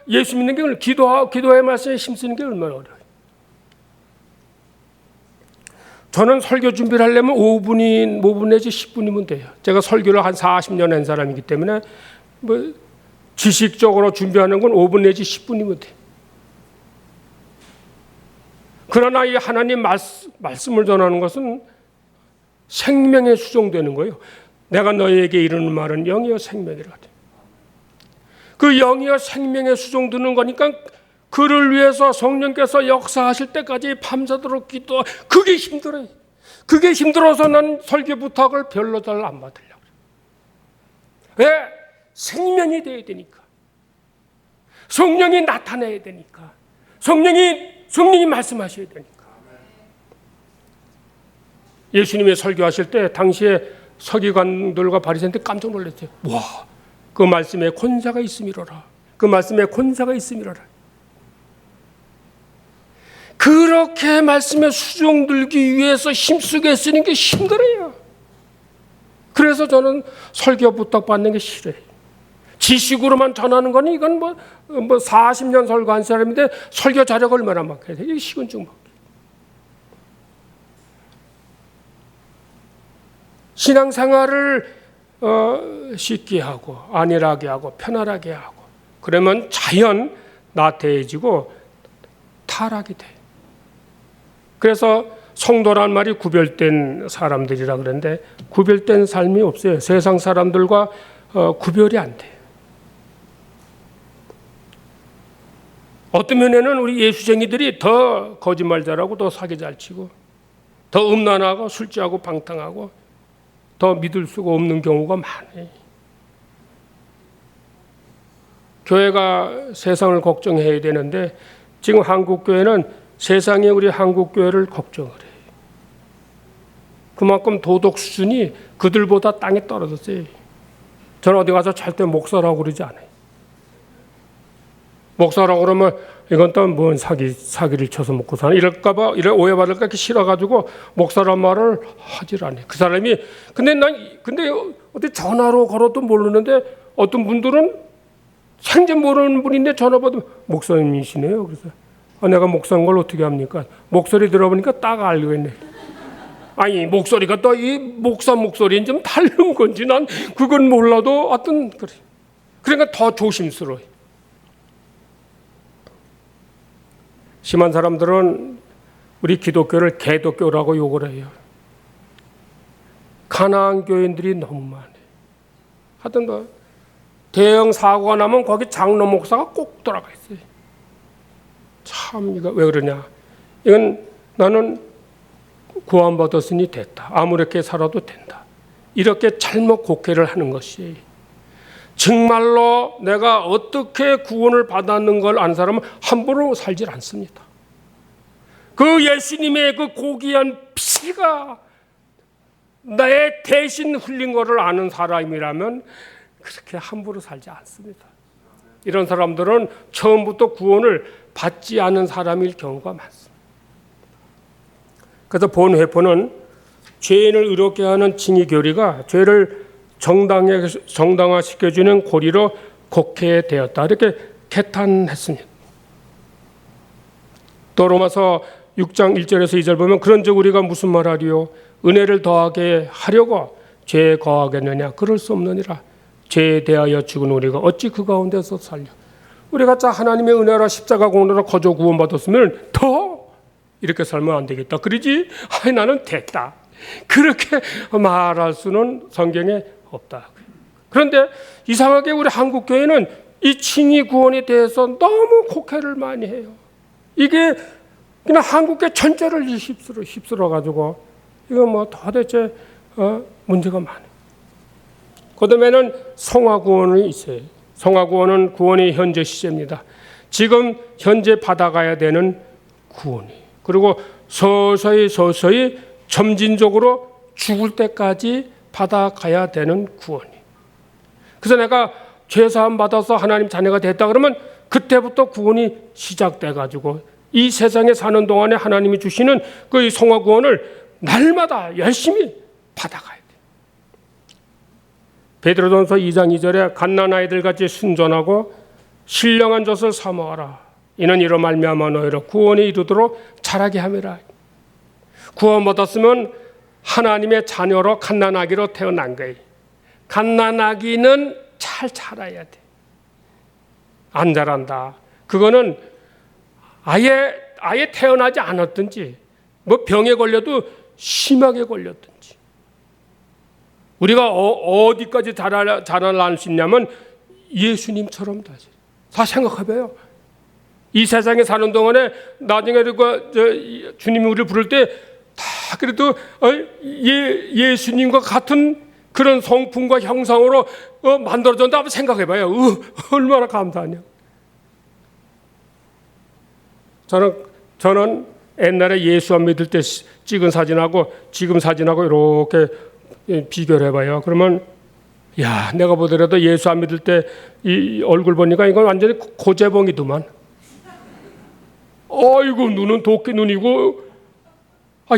예수 믿는 게 기도의 말씀에 힘쓰는 게 얼마나 어려워요. 저는 설교 준비를 하려면 5분 내지 10분이면 돼요. 제가 설교를 한 40년 한 사람이기 때문에 뭐 지식적으로 준비하는 건 5분 내지 10분이면 돼요. 그러나 이 하나님 말씀을 전하는 것은 생명에 수종되는 거예요. 내가 너희에게 이르는 말은 영이요 생명이라. 그 영이요 생명에 수종되는 거니까 그를 위해서 성령께서 역사하실 때까지 밤새도록 기도. 그게 힘들어요. 그게 힘들어서 난 설교 부탁을 별로 잘 안 받으려고. 왜? 생명이 되어야 되니까. 성령이 나타나야 되니까. 성령이 말씀하셔야 되니까. 예수님이 설교하실 때 당시에 서기관들과 바리새인들 깜짝 놀랐어요. 와, 그 말씀에 권세가 있음이로라. 그 말씀에 권세가 있음이로라. 그렇게 말씀에 수종들기 위해서 힘쓰게 쓰는 게 힘들어요. 그래서 저는 설교 부탁받는 게 싫어요. 지식으로만 전하는 거는 이건 뭐 40년 설교한 사람인데 설교 자료가 얼마나 막혀야 돼요. 이게 시건증 막. 신앙생활을 쉽게 하고 안일하게 하고 편안하게 하고 그러면 자연 나태해지고 타락이 돼. 그래서 성도란 말이 구별된 사람들이라 그러는데 구별된 삶이 없어요. 세상 사람들과 구별이 안 돼요. 어떤 면에는 우리 예수쟁이들이 더 거짓말 잘하고 더 사기 잘 치고 더 음란하고 술 취하고 방탕하고 더 믿을 수가 없는 경우가 많아요. 교회가 세상을 걱정해야 되는데 지금 한국교회는 세상에 우리 한국교회를 걱정을 해요. 그만큼 도덕 수준이 그들보다 땅에 떨어졌어요. 저는 어디 가서 절대 목사라고 그러지 않아요. 목사라고 그러면 이건 또 뭔 사기를 쳐서 먹고 사는 이럴까봐 이래 오해받을까 이렇게 싫어가지고 목사란 말을 하질 않아요. 그 사람이 근데 어디 전화로 걸어도 모르는데 어떤 분들은 생전 모르는 분인데 전화 받으면 목사님이시네요. 그래서 내가 목사인 걸 어떻게 합니까? 목소리 들어보니까 딱 알겠네. 아니 목소리가 또 이 목사 목소리는 좀 다른 건지 난 그건 몰라도 어떤 그래. 그러니까 더 조심스러워요. 심한 사람들은 우리 기독교를 개독교라고 욕을 해요. 가나안 교인들이 너무 많아요. 하여튼 뭐 대형 사고가 나면 거기 장로 목사가 꼭 돌아가 있어요. 참 이거 왜 그러냐? 이건 나는 구원받았으니 됐다. 아무렇게 살아도 된다. 이렇게 잘못 곡해를 하는 것이 정말로 내가 어떻게 구원을 받았는 걸 아는 사람은 함부로 살질 않습니다. 그 예수님의 그 고귀한 피가 내 대신 흘린 것을 아는 사람이라면 그렇게 함부로 살지 않습니다. 이런 사람들은 처음부터 구원을 받지 않은 사람일 경우가 많습니다. 그래서 본회포는 죄인을 의롭게 하는 칭의 교리가 죄를 정당화시켜주는 고리로 곡해되었다. 이렇게 개탄했습니다. 또 로마서 6장 1절에서 2절 보면 그런즉 우리가 무슨 말하리요? 은혜를 더하게 하려고 죄에 거하겠느냐? 그럴 수 없느니라. 죄에 대하여 죽은 우리가 어찌 그 가운데서 살려? 우리가 하나님의 은혜라 십자가 공로로 거저 구원받았으면 더 이렇게 살면 안 되겠다. 그러지? 나는 됐다. 그렇게 말할 수는 성경에 없다. 그런데 이상하게 우리 한국교회는 이 칭의 구원에 대해서 너무 곡해를 많이 해요. 이게 그냥 한국교회 전체를 휩쓸어 가지고 이거 뭐 도대체 문제가 많아요. 그다음에는 성화구원이 있어요. 성화구원은 구원의 현재 시제입니다. 지금 현재 받아가야 되는 구원이. 그리고 서서히 점진적으로 죽을 때까지 받아가야 되는 구원이. 그래서 내가 죄사함 받아서 하나님 자녀가 됐다 그러면 그때부터 구원이 시작돼 가지고 이 세상에 사는 동안에 하나님이 주시는 그 성화 구원을 날마다 열심히 받아가야 돼. 베드로전서 2장 2절에 갓난 아이들 같이 순전하고 신령한 젖을 사 먹어라. 이는 이로 말미암아 너희로 구원에 이르도록 자라게 함이라. 구원받았으면 하나님의 자녀로 갓난아기로 태어난 거예요. 갓난아기는 잘 자라야 돼. 안 자란다. 그거는 아예 태어나지 않았든지 뭐 병에 걸려도 심하게 걸렸든지 우리가 어디까지 자라날 수 있냐면 예수님처럼 다 생각해봐요. 이 세상에 사는 동안에 나중에 주님이 우리를 부를 때 다 그래도 예수님과 같은 그런 성품과 형상으로 만들어졌다 한번 생각해봐요. 얼마나 감사하냐. 저는 옛날에 예수 안 믿을 때 찍은 사진하고 지금 사진하고 이렇게 비교를 해봐요. 그러면 야, 내가 보더라도 예수 안 믿을 때 이 얼굴 보니까 이건 완전히 고재봉이더만. 아이고 눈은 도끼 눈이고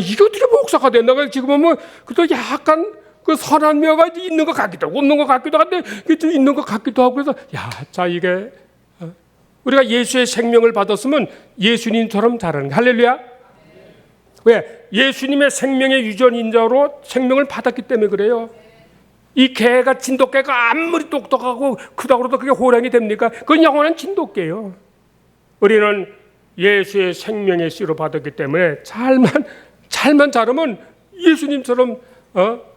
이게 어떻게 목사가 됐나? 지금은 뭐 그래도 약간 그 선한 묘가 있는 것 같기도 하고 없는 것 같기도 한데 있는 것 같기도 하고 그래서 자 이게 우리가 예수의 생명을 받았으면 예수님처럼 자라는 거야. 할렐루야. 왜? 예수님의 생명의 유전인자로 생명을 받았기 때문에 그래요. 이 개가 진돗개가 아무리 똑똑하고 크다고 해도 그게 호랑이 됩니까? 그건 영원한 진돗개예요. 우리는 예수의 생명의 씨로 받았기 때문에 잘만 자르면 예수님처럼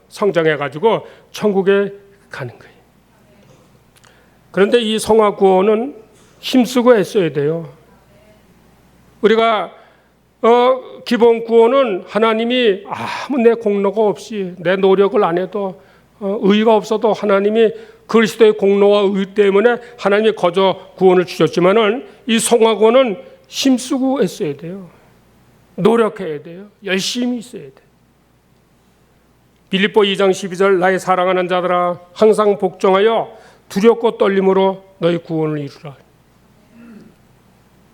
성장해가지고 천국에 가는 거예요. 그런데 이 성화 구원은 힘쓰고 애써야 돼요. 우리가 기본 구원은 하나님이 아무 내 공로가 없이 내 노력을 안 해도 의의가 없어도 하나님이 그리스도의 공로와 의 때문에 하나님이 거저 구원을 주셨지만은 이 성화 구원은 힘쓰고 애써야 돼요. 노력해야 돼요. 열심히 있어야 돼요. 빌립보 2장 12절 나의 사랑하는 자들아 항상 복종하여 두렵고 떨림으로 너희 구원을 이루라.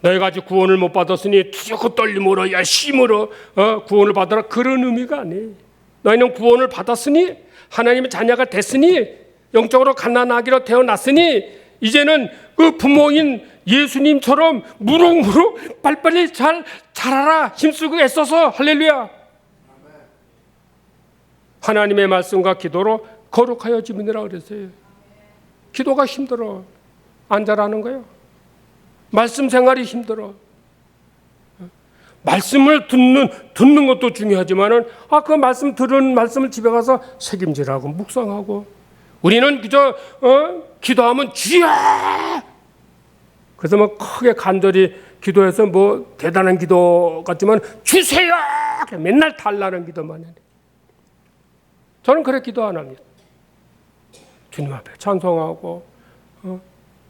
너희가 아직 구원을 못 받았으니 두렵고 떨림으로 열심으로 구원을 받아라. 그런 의미가 아니에요. 너희는 구원을 받았으니 하나님의 자녀가 됐으니 영적으로 갓난아기로 태어났으니 이제는 그 부모인 예수님처럼 무럭무럭 빨리빨리 잘 자라라. 힘쓰고 애써서. 할렐루야. 하나님의 말씀과 기도로 거룩하여 지으라 그랬어요. 기도가 힘들어. 안 자라는 거예요. 말씀 생활이 힘들어. 말씀을 듣는 것도 중요하지만은 그 말씀 들은 말씀을 집에 가서 책임지라고 묵상하고 우리는 그저 기도하면 주여. 그래서 뭐 크게 간절히 기도해서 뭐 대단한 기도 같지만 주세요. 맨날 달라는 기도만 해. 저는 그렇게 기도 안 합니다. 주님 앞에 찬송하고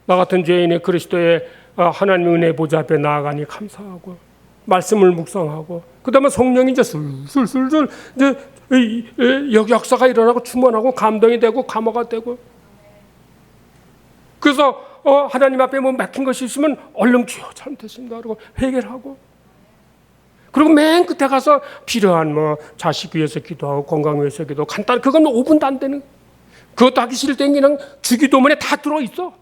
나 같은 죄인이 그리스도의 하나님의 은혜 보좌 앞에 나아가니 감사하고 말씀을 묵상하고 그다음에 성령이 이제 술술술 이제 역사가 일어나고 충만하고 감동이 되고 감화가 되고 그래서 하나님 앞에 뭐 막힌 것이 있으면 얼른 주여 잘못했습니다 그러고 회개를 하고 그리고 맨 끝에 가서 필요한 뭐 자식 위해서 기도하고 건강 위해서 기도 간단 그건 5분도 안 되는 그것도 하기 싫을 땐 그냥 주기도문에 다 들어있어.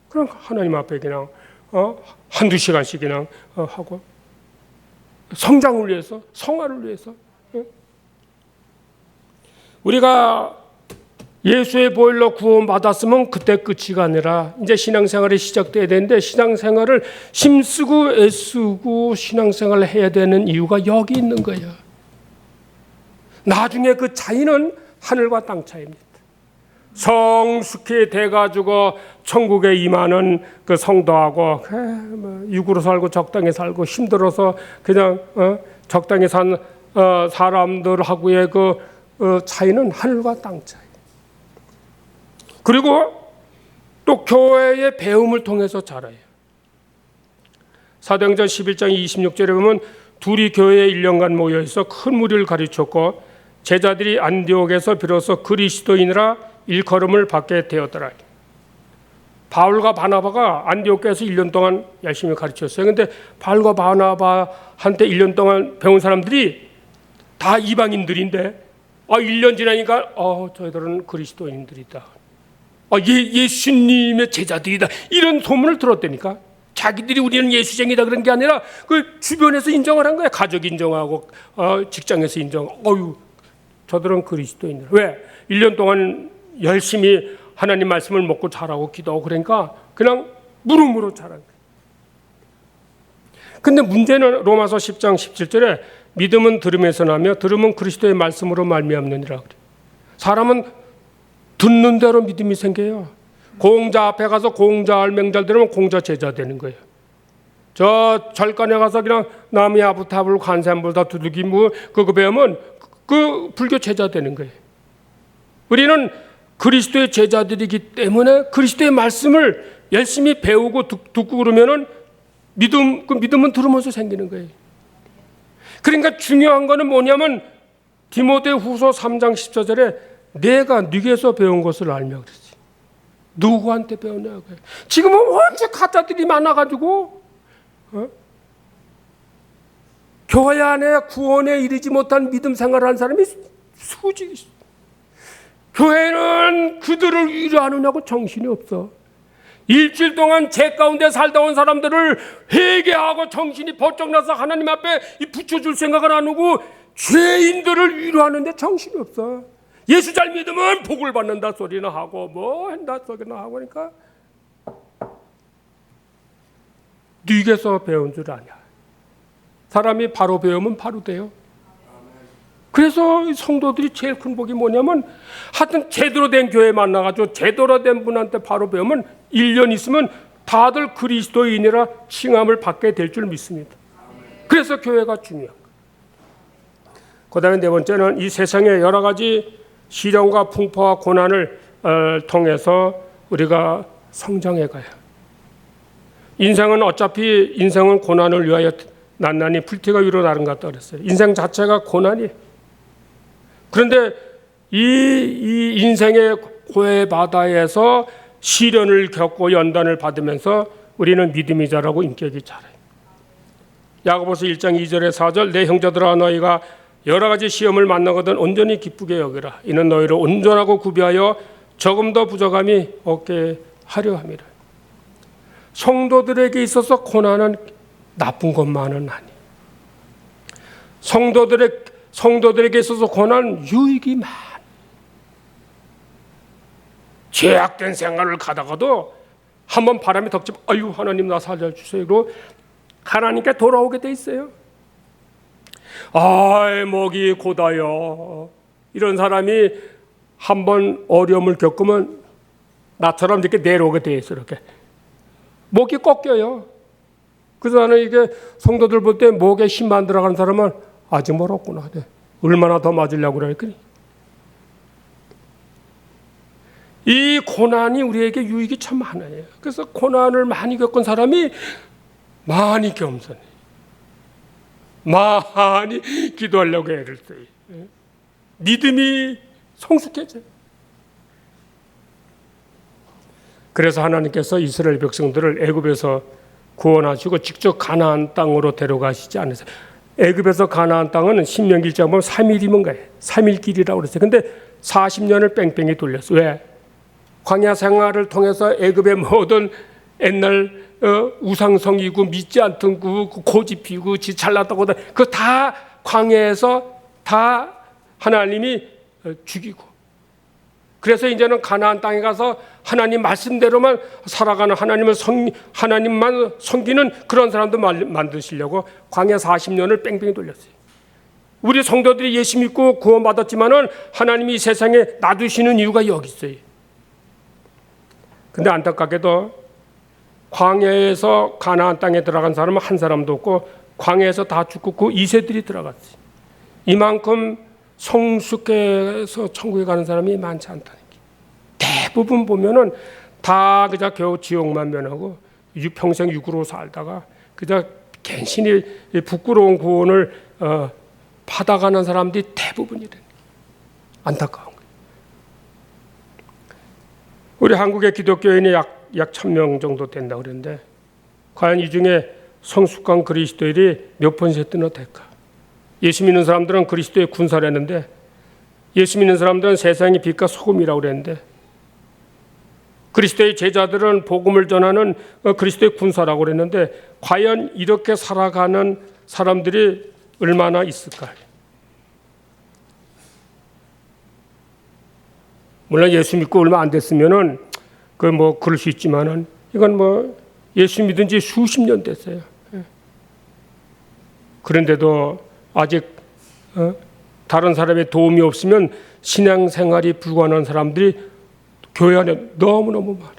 그럼 하나님 앞에 그냥 한두 시간씩 그냥 하고 성장을 위해서 성화를 위해서 우리가 예수의 보혈로 구원받았으면 그때 끝이 아니라 이제 신앙생활이 시작돼야 되는데 신앙생활을 힘쓰고 애쓰고 신앙생활을 해야 되는 이유가 여기 있는 거예요. 나중에 그 차이는 하늘과 땅 차이입니다. 성숙히 돼가지고 천국에 임하는 그 성도하고 육으로 살고 적당히 살고 힘들어서 그냥 적당히 산 사람들하고의 그 차이는 하늘과 땅 차이. 그리고 또 교회의 배움을 통해서 자라요. 사도행전 11장 26절에 보면 둘이 교회에 1년간 모여있어 큰 무리를 가르쳤고 제자들이 안디옥에서 비로소 그리스도인이라 일컬음을 받게 되었더라. 바울과 바나바가 안디옥에서 1년 동안 열심히 가르쳤어요. 그런데 바울과 바나바한테 1년 동안 배운 사람들이 다 이방인들인데 1년 지나니까 저희들은 그리스도인들이다. 예수님의 제자들이다. 이런 소문을 들었다니까. 자기들이 우리는 예수쟁이다 그런 게 아니라 그 주변에서 인정을 한 거야. 가족 인정하고 직장에서 인정하고 저들은 그리스도인들. 왜? 1년 동안 열심히 하나님 말씀을 먹고 자라고 기도하고 그러니까 그냥 물음으로 자란 거예요. 근데 문제는 로마서 10장 17절에 믿음은 들음에서 나며 들음은 그리스도의 말씀으로 말미암느니라 그래요. 사람은 듣는 대로 믿음이 생겨요. 공자 앞에 가서 공자 알맹잘 들으면 공자 제자 되는 거예요. 저 절간에 가서 그냥 나무 아부탑을 관세음볼 다 두들기 그거 배우면 그 불교 제자 되는 거예요. 우리는 그리스도의 제자들이기 때문에 그리스도의 말씀을 열심히 배우고 듣고 그러면은 그 믿음은 들으면서 생기는 거예요. 그러니까 중요한 거는 뭐냐면 디모데후서 3장 14절에 내가 네게서 배운 것을 알며 그랬지. 누구한테 배웠냐고. 지금은 원체 가짜들이 많아가지고 교회 안에 구원에 이르지 못한 믿음 생활을 하는 사람이 수직이 있어. 교회는 그들을 위로하느냐고 정신이 없어. 일주일 동안 제 가운데 살다 온 사람들을 회개하고 정신이 번쩍 나서 하나님 앞에 붙여줄 생각을 안 하고 죄인들을 위로하는데 정신이 없어. 예수 잘 믿으면 복을 받는다 소리나 하고 뭐 한다 소리나 하고 그러니까 네게서 배운 줄 아냐. 사람이 바로 배우면 바로 돼요. 그래서 성도들이 제일 큰 복이 뭐냐면 하여튼 제대로 된 교회 만나가지고 제대로 된 분한테 바로 배우면 1년 있으면 다들 그리스도인이라 칭함을 받게 될 줄 믿습니다. 그래서 교회가 중요한 거예요. 그 다음에 네 번째는 이 세상의 여러 가지 시련과 풍파와 고난을 통해서 우리가 성장해 가요. 인생은 어차피 인생은 고난을 위하여 난난이 불티가 위로 나른 것 같다 그랬어요. 인생 자체가 고난이에요. 그런데 이 인생의 고해 바다에서 시련을 겪고 연단을 받으면서 우리는 믿음이 자라고 인격이 자라요. 야고보서 1장 2절에 4절 내 형제들아 너희가 여러 가지 시험을 만나거든 온전히 기쁘게 여기라. 이는 너희를 온전하고 구비하여 조금 더 부족함이 없게 하려 함이라. 성도들에게 있어서 고난은 나쁜 것만은 아니에요. 성도들에게 있어서 고난 유익이 많아. 죄악된 생활을 가다가도 한번 바람이 덮치면 아유 하나님 나 살려주세요. 그리고 하나님께 돌아오게 돼 있어요. 아이 목이 고다요. 이런 사람이 한번 어려움을 겪으면 나처럼 이렇게 내려오게 돼 있어. 이렇게 목이 꺾여요. 그래서 나는 이게 성도들 볼 때 목에 힘 안 들어가는 사람은 아직 멀었구나. 얼마나 더 맞으려고 그러니까. 이 고난이 우리에게 유익이 참 많아요. 그래서 고난을 많이 겪은 사람이 많이 겸손해. 많이 기도하려고 애를 써요. 믿음이 성숙해져요. 그래서 하나님께서 이스라엘 백성들을 애굽에서 구원하시고 직접 가나안 땅으로 데려가시지 않으세요. 애굽에서 가나안 땅은 신명기 1장 보면 3일이면 가요. 3일 길이라고 그랬어요. 근데 40년을 뺑뺑이 돌렸어요. 왜? 광야 생활을 통해서 애굽의 모든 옛날 우상성이고 믿지 않던 고집피고 지 잘났다고 그 다 광야에서 다 하나님이 죽이고 그래서 이제는 가나안 땅에 가서 하나님 말씀대로만 살아가는 하나님만 섬기는 그런 사람도 만드시려고 광야 40년을 뺑뺑이 돌렸어요. 우리 성도들이 예수 믿고 구원받았지만은 하나님이 이 세상에 놔두시는 이유가 여기 있어요. 근데 안타깝게도 광야에서 가나안 땅에 들어간 사람은 한 사람도 없고 광야에서 다 죽고 그 2세들이 들어갔어요. 이만큼 성숙해서 천국에 가는 사람이 많지 않다는 게. 대부분 보면은 다 그저 겨우 지옥만 면하고 평생 육으로 살다가 그저 괜시니 부끄러운 구원을 받아가는 사람들이 대부분이래. 안타까운 거예요. 우리 한국의 기독교인이 약 1000명 정도 된다고 그랬는데 과연 이 중에 성숙한 그리스도인이 몇 퍼센트나 될까? 예수 믿는 사람들은 그리스도의 군사라는데 예수 믿는 사람들은 세상의 빛과 소금이라고 그랬는데 그리스도의 제자들은 복음을 전하는 그리스도의 군사라고 그랬는데 과연 이렇게 살아가는 사람들이 얼마나 있을까? 물론 예수 믿고 얼마 안 됐으면은 그럴 수 있지만은 이건 예수 믿은 지 수십 년 됐어요. 그런데도 아직 다른 사람의 도움이 없으면 신앙생활이 불가능한 사람들이 교회 안에 너무너무 많아요.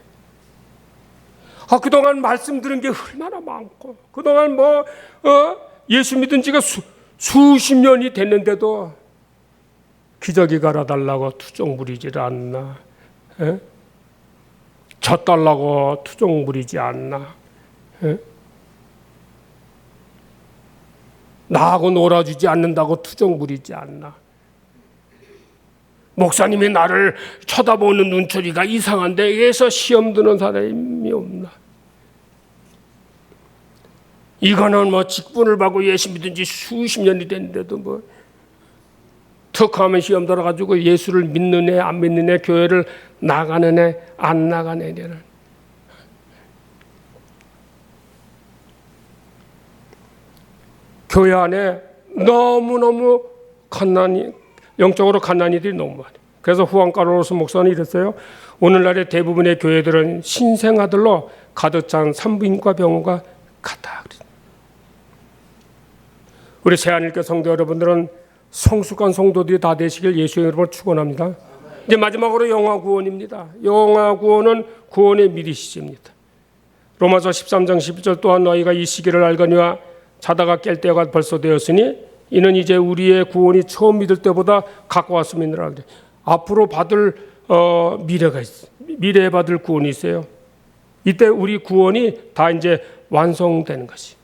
그동안 말씀 들은 게 얼마나 많고 그동안 예수 믿은 지가 수십 년이 됐는데도 기저귀 갈아달라고 투정 부리질 않나? 젖달라고 투정 부리지 않나? 나하고 놀아주지 않는다고 투정 부리지 않나? 목사님이 나를 쳐다보는 눈초리가 이상한데 여기서 시험 드는 사람이 없나? 이거는 직분을 받고 예수 믿은 지 수십 년이 됐는데도 턱 하면 시험 들어가지고 예수를 믿는 애 안 믿는 애 교회를 나가는 애 안 나가는 애는 교회 안에 너무너무 영적으로 갓난 이들이 너무 많아요. 그래서 후안 카를로스 목사는 이랬어요. 오늘날의 대부분의 교회들은 신생아들로 가득 찬 산부인과 병원과 같다. 우리 새하늘교 성도 여러분들은 성숙한 성도들이 다 되시길 예수의 이름으로 축원합니다. 이제 마지막으로 영화 구원입니다. 영화 구원은 구원의 미리 시제입니다. 로마서 13장 12절 또한 너희가 이 시기를 알거니와 자다가 깰 때가 벌써 되었으니 이는 이제 우리의 구원이 처음 믿을 때보다 가까웠음이니라. 그래. 앞으로 받을 미래가 있어. 미래에 받을 구원이 있어요. 이때 우리 구원이 다 이제 완성되는 것이.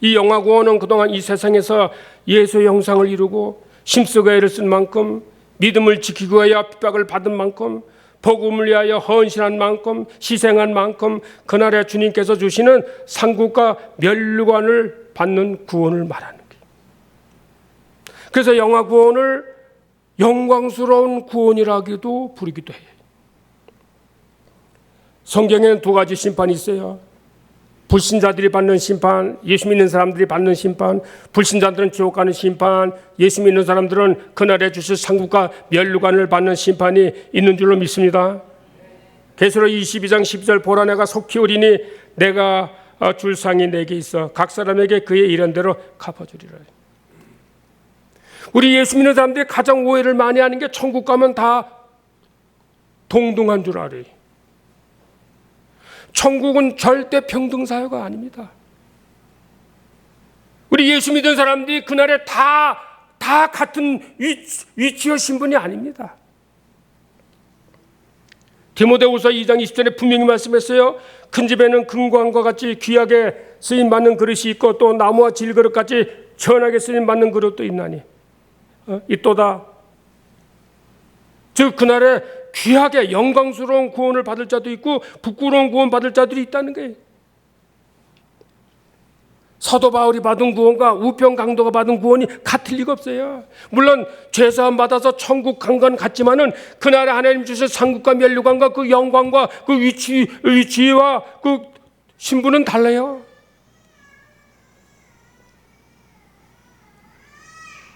이 영화 구원은 그동안 이 세상에서 예수의 형상을 이루고 힘쓰고 애를 쓴 만큼 믿음을 지키기 위하여 핍박을 받은 만큼 복음을 위하여 헌신한 만큼 희생한 만큼 그날에 주님께서 주시는 상급과 면류관을 받는 구원을 말하는 거예요. 그래서 영화 구원을 영광스러운 구원이라기도 부르기도 해요. 성경에는 두 가지 심판이 있어요. 불신자들이 받는 심판, 예수 믿는 사람들이 받는 심판, 불신자들은 지옥 가는 심판, 예수 믿는 사람들은 그날에 주실 상급과 면류관을 받는 심판이 있는 줄로 믿습니다. 계시록 22장 10절 보라 내가 속히 오리니 내가 줄 상이 내게 있어 각 사람에게 그의 일한 대로 갚아주리라. 우리 예수 믿는 사람들이 가장 오해를 많이 하는 게 천국 가면 다 동등한 줄 알아요. 천국은 절대 평등사회가 아닙니다. 우리 예수 믿은 사람들이 그날에 다 같은 위치와 신분이 아닙니다. 디모데후서 2장 20절에 분명히 말씀했어요. 큰 집에는 금광과 같이 귀하게 쓰임받는 그릇이 있고 또 나무와 질그릇같이 천하게 쓰임받는 그릇도 있나니 이또다. 즉 그날에 귀하게 영광스러운 구원을 받을 자도 있고 부끄러운 구원 받을 자들이 있다는 거예요. 사도 바울이 받은 구원과 우편 강도가 받은 구원이 같을 리가 없어요. 물론 죄사함 받아서 천국 간 건 같지만은 그날에 하나님 주신 상급과 면류관과 그 영광과 그 위치와 그 신분은 달라요.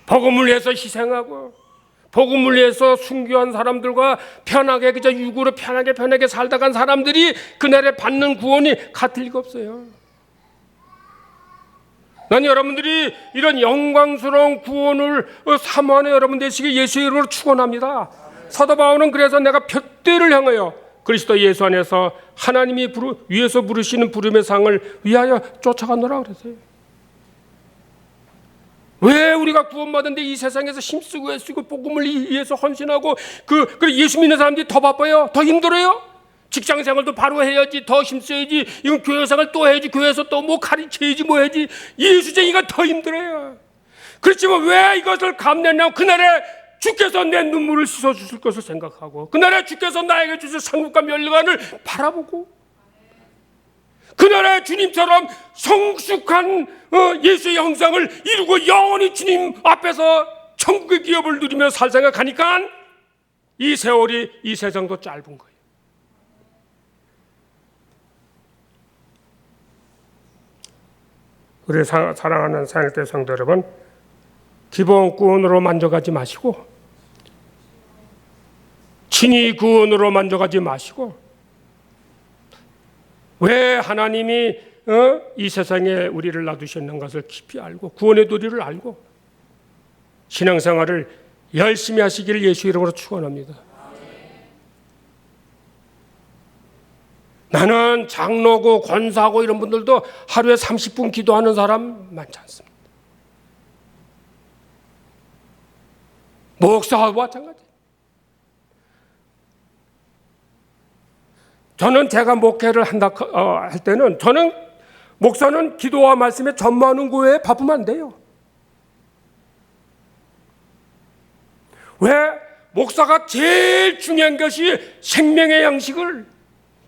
복음을 위해서 희생하고 복음을 위해서 순교한 사람들과 편하게 그저 육으로 편하게 살다간 사람들이 그날에 받는 구원이 같을 리가 없어요. 난 여러분들이 이런 영광스러운 구원을 사모하는 여러분 되시길 예수의 이름으로 축원합니다. 사도 바울은 그래서 내가 둯대를 향하여 그리스도 예수 안에서 하나님이 위에서 부르시는 부름의 상을 위하여 쫓아가노라 그랬어요. 왜 우리가 구원받은데 이 세상에서 힘쓰고 애쓰고 복음을 위해서 헌신하고 그 예수 믿는 사람들이 더 바빠요? 더 힘들어요? 직장 생활도 바로 해야지, 더 힘써야지, 이건 교회 생활 또 해야지, 교회에서 또 뭐 가르쳐야지, 뭐 해야지. 예수쟁이가 더 힘들어요. 그렇지만 왜 이것을 감내냐면 그날에 주께서 내 눈물을 씻어주실 것을 생각하고, 그날에 주께서 나에게 주실 상급과 멸관을 바라보고, 그날에 주님처럼 성숙한 예수의 형상을 이루고 영원히 주님 앞에서 천국의 기업을 누리며 살 생각하니까 이 세월이, 이 세상도 짧은 거예요. 우리 사랑하는 사역대 성도 여러분, 기본 구원으로 만족하지 마시고, 친히 구원으로 만족하지 마시고, 왜 하나님이 이 세상에 우리를 놔두셨는 것을 깊이 알고 구원의 도리를 알고 신앙생활을 열심히 하시기를 예수 이름으로 축원합니다. 나는 장로고 권사고 이런 분들도 하루에 30분 기도하는 사람 많지 않습니다. 목사와 마찬가지. 저는 제가 목회를 한다 할 때는 저는 목사는 기도와 말씀에 전무하는 거에 바쁘면 안 돼요. 왜? 목사가 제일 중요한 것이 생명의 양식을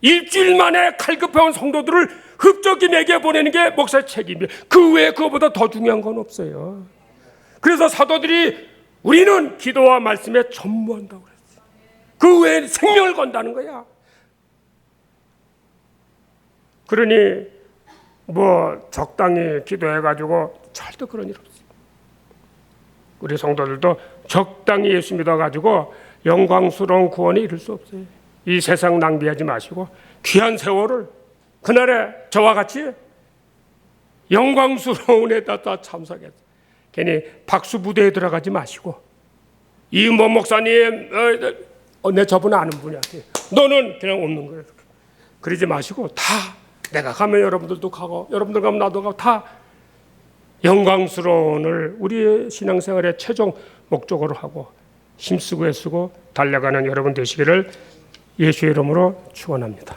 일주일 만에 칼급해온 성도들을 흡족히 먹여 보내는 게 목사의 책임이에요. 그 외에 그거보다 더 중요한 건 없어요. 그래서 사도들이 우리는 기도와 말씀에 전무한다고 그랬어요. 그 외에 생명을 건다는 거야. 그러니 뭐 적당히 기도해가지고 절대 그런 일 없어요. 우리 성도들도 적당히 예수 믿어가지고 영광스러운 구원에 이를 수 없어요. 이 세상 낭비하지 마시고 귀한 세월을 그날에 저와 같이 영광스러운 데다 참석해서 괜히 박수 무대에 들어가지 마시고, 이모 목사님 내 저분 아는 분이야, 너는 그냥 없는 거예요. 그러지 마시고 다 내가 가면 여러분들도 가고 여러분들 가면 나도 가고 다 영광스러운을 우리의 신앙생활의 최종 목적으로 하고 힘쓰고 애쓰고 달려가는 여러분 되시기를 예수의 이름으로 축원합니다.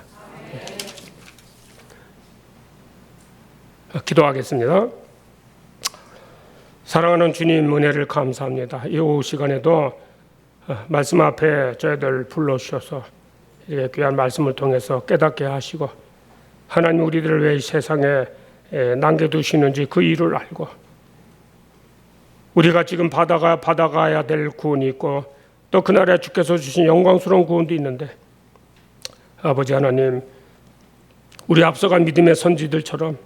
기도하겠습니다. 사랑하는 주님 은혜를 감사합니다. 이 오후 시간에도 말씀 앞에 저희들 불러주셔서 귀한 말씀을 통해서 깨닫게 하시고 하나님 우리들을 왜 이 세상에 남겨두시는지 그 이유를 알고 우리가 지금 받아가야 될 구원이 있고 또 그날에 주께서 주신 영광스러운 구원도 있는데 아버지 하나님 우리 앞서간 믿음의 선지들처럼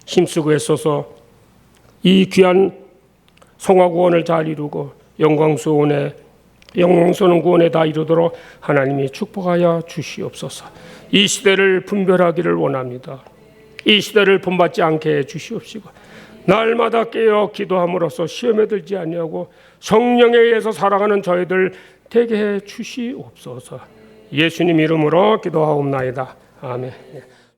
힘쓰고 애써서 이 귀한 성화구원을 잘 이루고 영광스러운 구원에 다 이루도록 하나님이 축복하여 주시옵소서. 이 시대를 분별하기를 원합니다. 이 시대를 본받지 않게 해 주시옵시고 날마다 깨어 기도함으로써 시험에 들지 아니하고 성령에 의해서 살아가는 저희들 되게 해 주시옵소서. 예수님 이름으로 기도하옵나이다. 아멘.